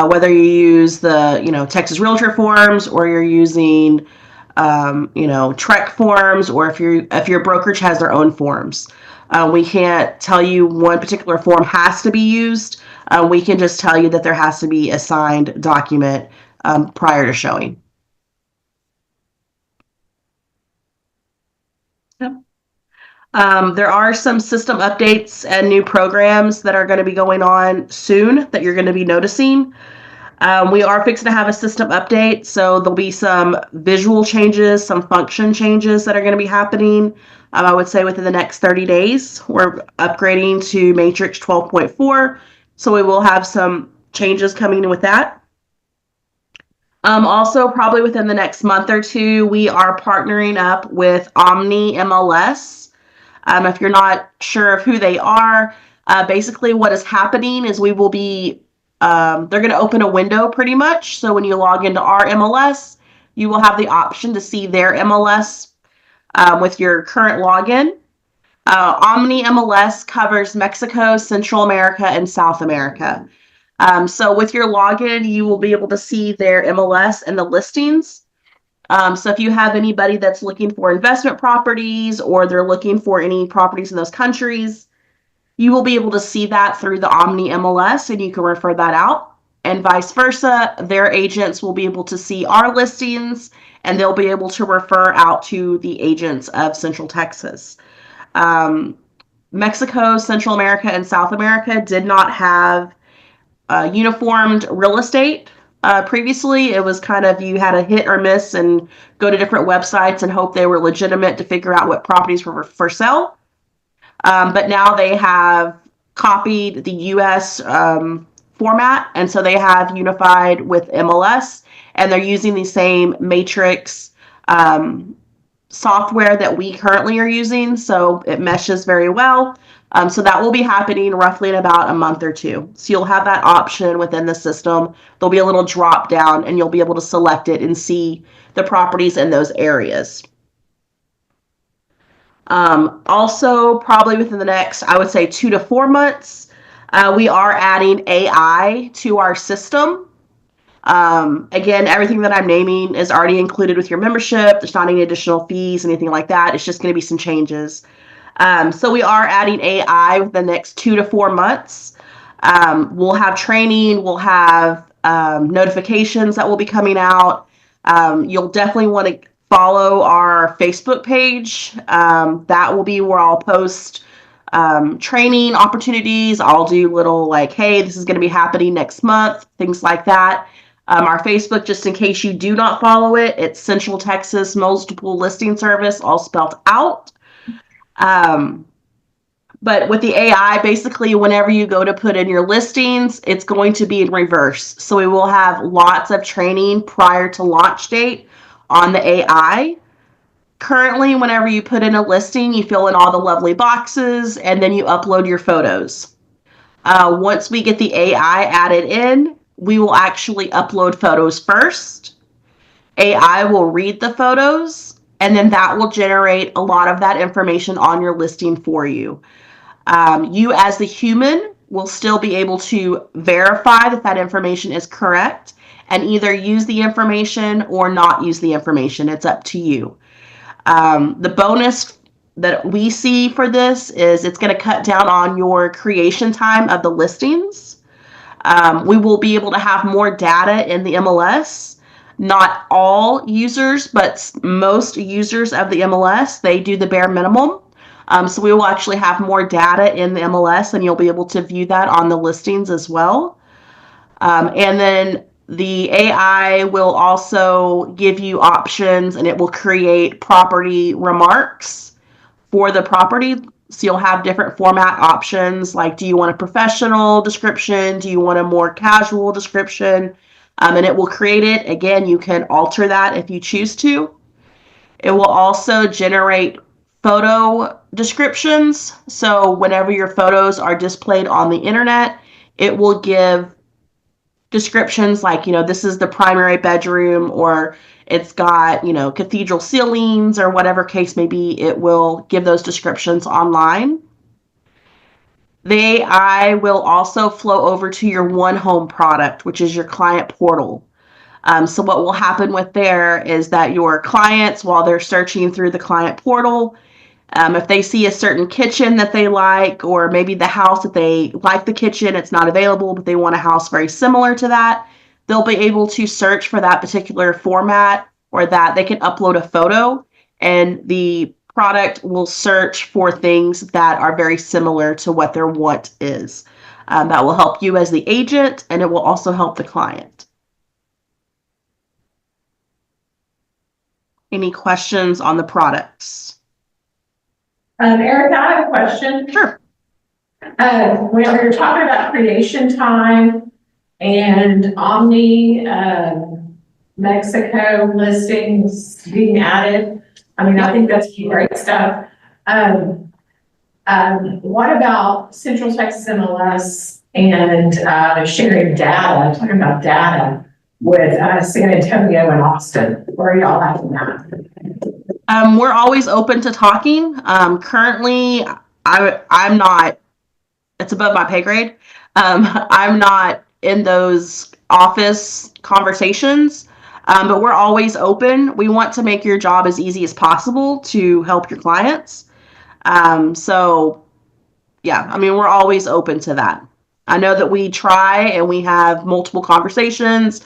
whether you use the Texas Realtor forms or you're using TREC forms, or if your brokerage has their own forms. We can't tell you one particular form has to be used. We can just tell you that there has to be a signed document prior to showing. Yep. There are some system updates and new programs that are going to be going on soon that you're going to be noticing. We are fixing to have a system update, so there'll be some visual changes, some function changes that are going to be happening. I would say within the next 30 days. We're upgrading to Matrix 12.4, so we will have some changes coming in with that. Also, probably within the next month or two, we are partnering up with Omni MLS. If you're not sure of who they are, basically what is happening is we will be they're going to open a window pretty much. So when you log into our MLS, you will have the option to see their MLS with your current login. Omni MLS covers Mexico, Central America, and South America. So with your login, you will be able to see their MLS and the listings. So if you have anybody that's looking for investment properties or they're looking for any properties in those countries, you will be able to see that through the Omni MLS and you can refer that out, and vice versa. Their agents will be able to see our listings and they'll be able to refer out to the agents of Central Texas. Mexico, Central America, and South America did not have uniformed real estate. Previously, it was kind of you had a hit or miss and go to different websites and hope they were legitimate to figure out what properties were for sale. But now they have copied the US format, and so they have unified with MLS, and they're using the same matrix software that we currently are using, so it meshes very well. So that will be happening roughly in about a month or two. So you'll have that option within the system. There'll be a little drop down and you'll be able to select it and see the properties in those areas. Also, probably within the next, I would say 2 to 4 months, we are adding AI to our system. Again, everything that I'm naming is already included with your membership. There's not any additional fees, anything like that. It's just going to be some changes. So we are adding AI within the next 2 to 4 months. We'll have training, we'll have notifications that will be coming out. You'll definitely want to follow our Facebook page. That will be where I'll post training opportunities. I'll do little like, hey, this is going to be happening next month, things like that. Our Facebook, just in case you do not follow it, it's Central Texas Multiple Listing Service, all spelled out. But with the AI, basically, whenever you go to put in your listings, it's going to be in reverse. So we will have lots of training prior to launch date on the AI. Currently, whenever you put in a listing, you fill in all the lovely boxes and then you upload your photos. Once we get the AI added in, we will actually upload photos first. AI will read the photos, and then that will generate a lot of that information on your listing for you. You as the human will still be able to verify that that information is correct and either use the information or not use the information. It's up to you. The bonus that we see for this is it's going to cut down on your creation time of the listings. We will be able to have more data in the MLS. Not all users, but most users of the MLS, they do the bare minimum. So we will actually have more data in the MLS, and you'll be able to view that on the listings as well. And then the AI will also give you options, and it will create property remarks for the property. So you'll have different format options, like do you want a professional description? Do you want a more casual description? And it will create it. Again, you can alter that if you choose to. It will also generate photo descriptions. So whenever your photos are displayed on the internet, it will give descriptions like, this is the primary bedroom, or it's got, cathedral ceilings, or whatever case may be. It will give those descriptions online. The AI will also flow over to your One Home product, which is your client portal. So what will happen with there is that your clients, while they're searching through the client portal, if they see a certain kitchen that they like, or maybe the house that they like the kitchen, it's not available, but they want a house very similar to that, they'll be able to search for that particular format, or that they can upload a photo, and the product will search for things that are very similar to what their want is. That will help you as the agent, and it will also help the client. Any questions on the products? Erica, I have a question. Sure. When you're talking about creation time and Omni, Mexico listings being added, I think that's great stuff. What about Central Texas MLS and sharing data, talking about data with San Antonio and Austin? Where are y'all at in that? We're always open to talking. Currently, I'm not, it's above my pay grade. I'm not in those office conversations, but we're always open. We want to make your job as easy as possible to help your clients. So yeah, we're always open to that. I know that we try and we have multiple conversations.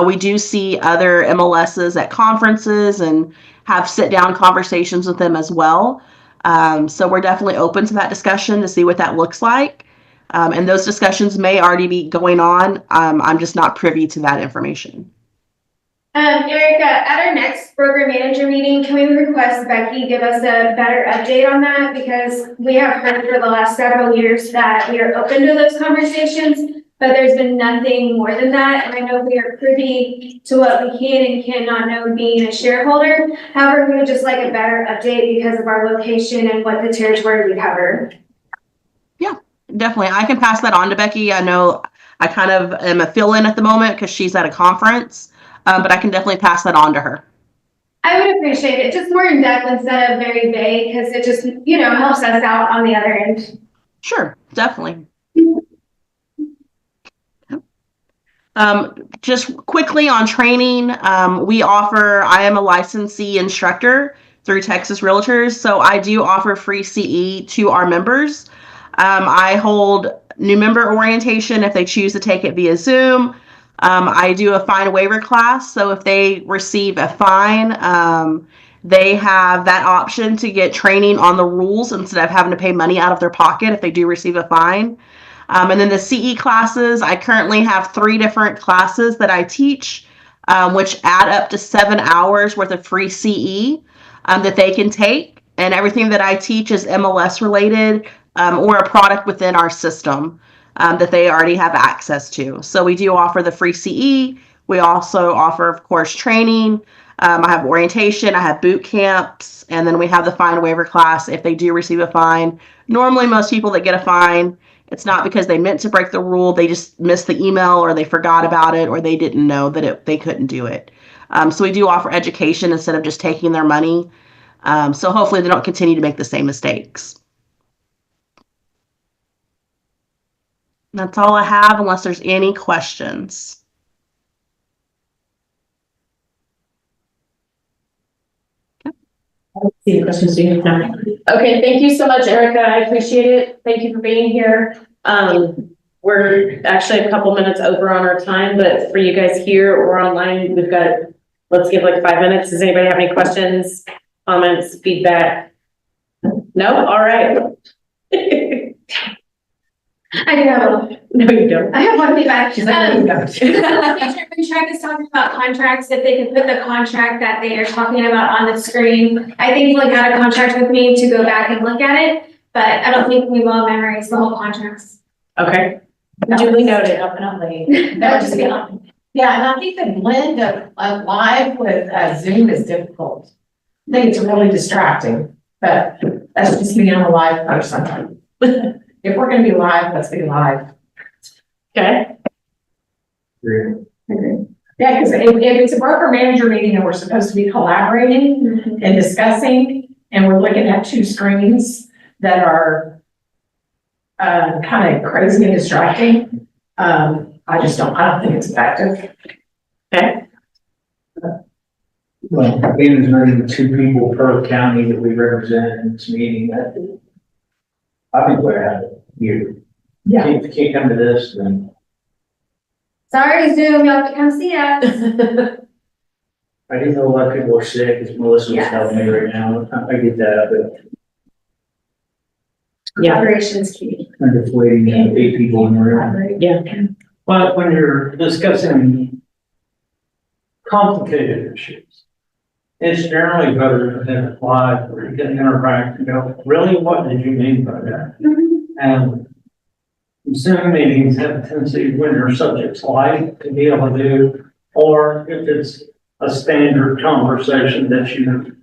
We do see other MLSs at conferences and have sit-down conversations with them as well. So we're definitely open to that discussion to see what that looks like. And those discussions may already be going on. I'm just not privy to that information. Erica, at our next program manager meeting, can we request Becky give us a better update on that? Because we have heard for the last several years that we are open to those conversations, but there's been nothing more than that. And I know we are privy to what we can and cannot know being a shareholder. However, we would just like a better update because of our location and what the territory we cover. Yeah, definitely. I can pass that on to Becky. I know I kind of am a fill-in at the moment because she's at a conference, but I can definitely pass that on to her. I would appreciate it, just more in depth instead of very vague, because it just, you know, helps us out on the other end. Sure, definitely. Just quickly on training, I am a licensee instructor through Texas Realtors, so I do offer free CE to our members. I hold new member orientation if they choose to take it via Zoom. I do a fine waiver class, so if they receive a fine, they have that option to get training on the rules instead of having to pay money out of their pocket if they do receive a fine. And then the CE classes, I currently have 3 different classes that I teach, which add up to 7 hours worth of free CE that they can take. And everything that I teach is MLS related or a product within our system that they already have access to. So we do offer the free CE. We also offer, of course, training. I have orientation, I have boot camps, and then we have the fine waiver class if they do receive a fine. Normally, most people that get a fine, it's not because they meant to break the rule, they just missed the email or they forgot about it or they didn't know that they couldn't do it. So we do offer education instead of just taking their money. So hopefully they don't continue to make the same mistakes. That's all I have unless there's any questions. See questions, do you have? Okay, thank you so much, Erica. I appreciate it. Thank you for being here. We're actually a couple minutes over on our time, but for you guys here or online, we've got, let's give like 5 minutes. Does anybody have any questions, comments, feedback? No? All right. I do have a, No, you don't. I have one feedback. She's like, no, you don't. When Shrek is talking about contracts, if they could put the contract that they are talking about on the screen, I think like got a contract with me to go back and look at it, but I don't think we will memorize the whole contracts. Okay. Duly noted, definitely. That would just be on. Yeah, and I think the blend of live with Zoom is difficult. I think it's really distracting, but that's just me, I'm a live person. If we're gonna be live, let's be live. Okay. Yeah, because if it's a broker manager meeting and we're supposed to be collaborating and discussing, and we're looking at 2 screens that are kind of crazy and distracting, I don't think it's effective. Okay. Well, being there's only 2 people per county that we represent in this meeting, I think we're out of here. Yeah. If you can't come to this, then Sorry, Zoom, you'll have to come see us. I do know a lot of people are sick, as Melissa was Yes. telling me right now. I get that, Yeah. Operations key. but I'm just waiting to have 8 people in the room. Yeah. But when you're discussing complicated issues, it's generally better to have it live where you can interact and go, really, what did you mean by that? And Zoom meetings have a tendency when your subject's live to be able to do, or if it's a standard conversation that you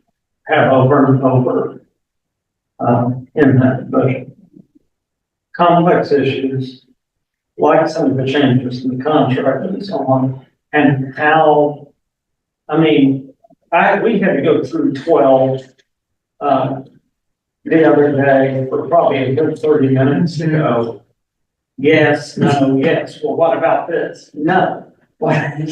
have over and over in that, but complex issues, like some of the changes in the contract and so on, and how, I mean, we had to go through 12 the other day for probably a good 30 minutes to go, yes, no, yes, well, what about this? No. Yeah,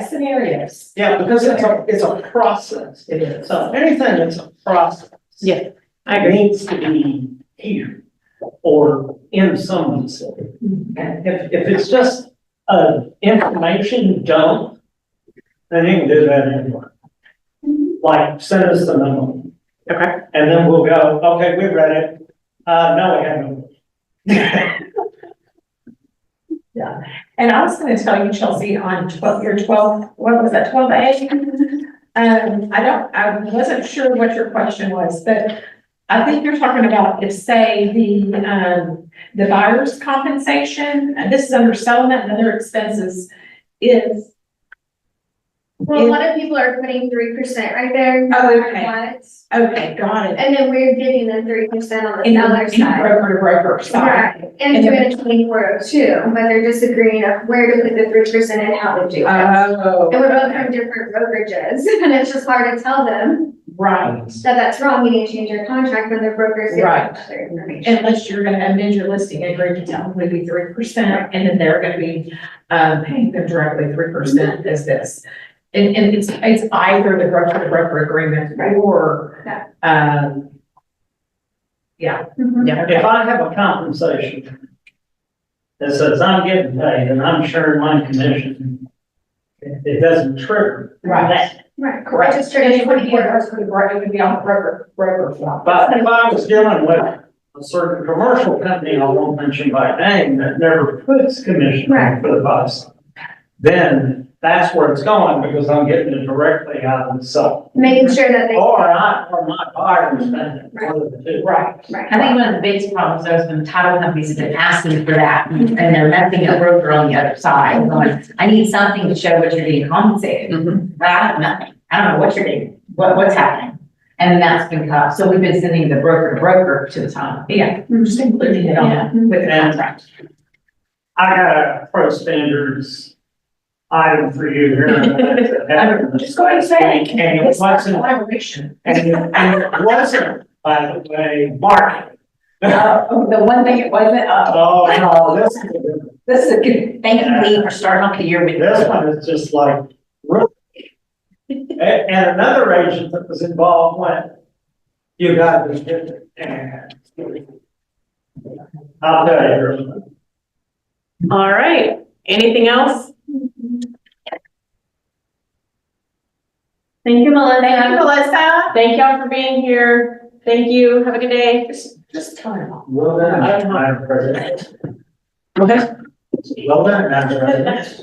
scenarios. Yeah, because it's a process. It is. So anything that's a process. Yeah, I agree. Needs to be here or in some facility. And if it's just information dump, then you can do that anyway. Like send us the memo. Okay. And then we'll go, okay, we read it. No, we haven't. And I was gonna tell you, Chelsea, on your 12, what was that, 12A? I wasn't sure what your question was, but I think you're talking about if, say, the buyer's compensation, and this is under settlement and other expenses, is. Well, a lot of people are putting 3% right there. no Oh, matter okay. what. Okay, got it. And then we're giving them 3% on the In seller side. broker to broker side. Right, and And doing then- a 2402, but they're disagreeing of where to put the 3% and how to do it. Oh, And we're both from different brokerages, and it's just hard to tell them right. that that's wrong, you need to change your contract when their brokers give Right. them other information. Unless you're gonna amend your listing agreement to only be 3%, and then they're gonna be, paying them directly 3% as this. And it's either the broker to broker agreement or, Yeah. Yeah. Mhm. Yeah. If I have a compensation that says I'm getting paid and I'm sharing my commission, it doesn't trigger Right. that. Right, Correct. Just And it would traditional be, here. it would be on the broker side. But if I was dealing with a certain commercial company, I won't mention by name, that never puts commission Right. for the bus, then that's where it's going, because I'm getting it directly out of the sub. Making sure that they. Or my buyer is spending one of the two. Right. Right. I think one of the biggest problems though is when title companies have been asking for that and they're messing a broker on the other side, going, I need something to show what you're being compensated. But I have nothing. I don't know what you're getting, what's happening. And then that's been cut. So we've been sending the broker to broker to the time. Yeah, we're just including it on with the contract. I got a pro standards item for you here. I'm just going to say. And it wasn't, Collaboration. and it wasn't, by the way, market. The one thing it wasn't, Oh, no, this is a good, thank you, Lee, for starting off the year with. this one is just like, really. And another agent that was involved went, you got this different. And I'll tell you. All right, anything else? Thank you, Melissa. Thank you, Melissa. Thank y'all for being here. Thank you. Have a good day. Just turn it off. Well done, Madam President. Okay. Well done, Madam President.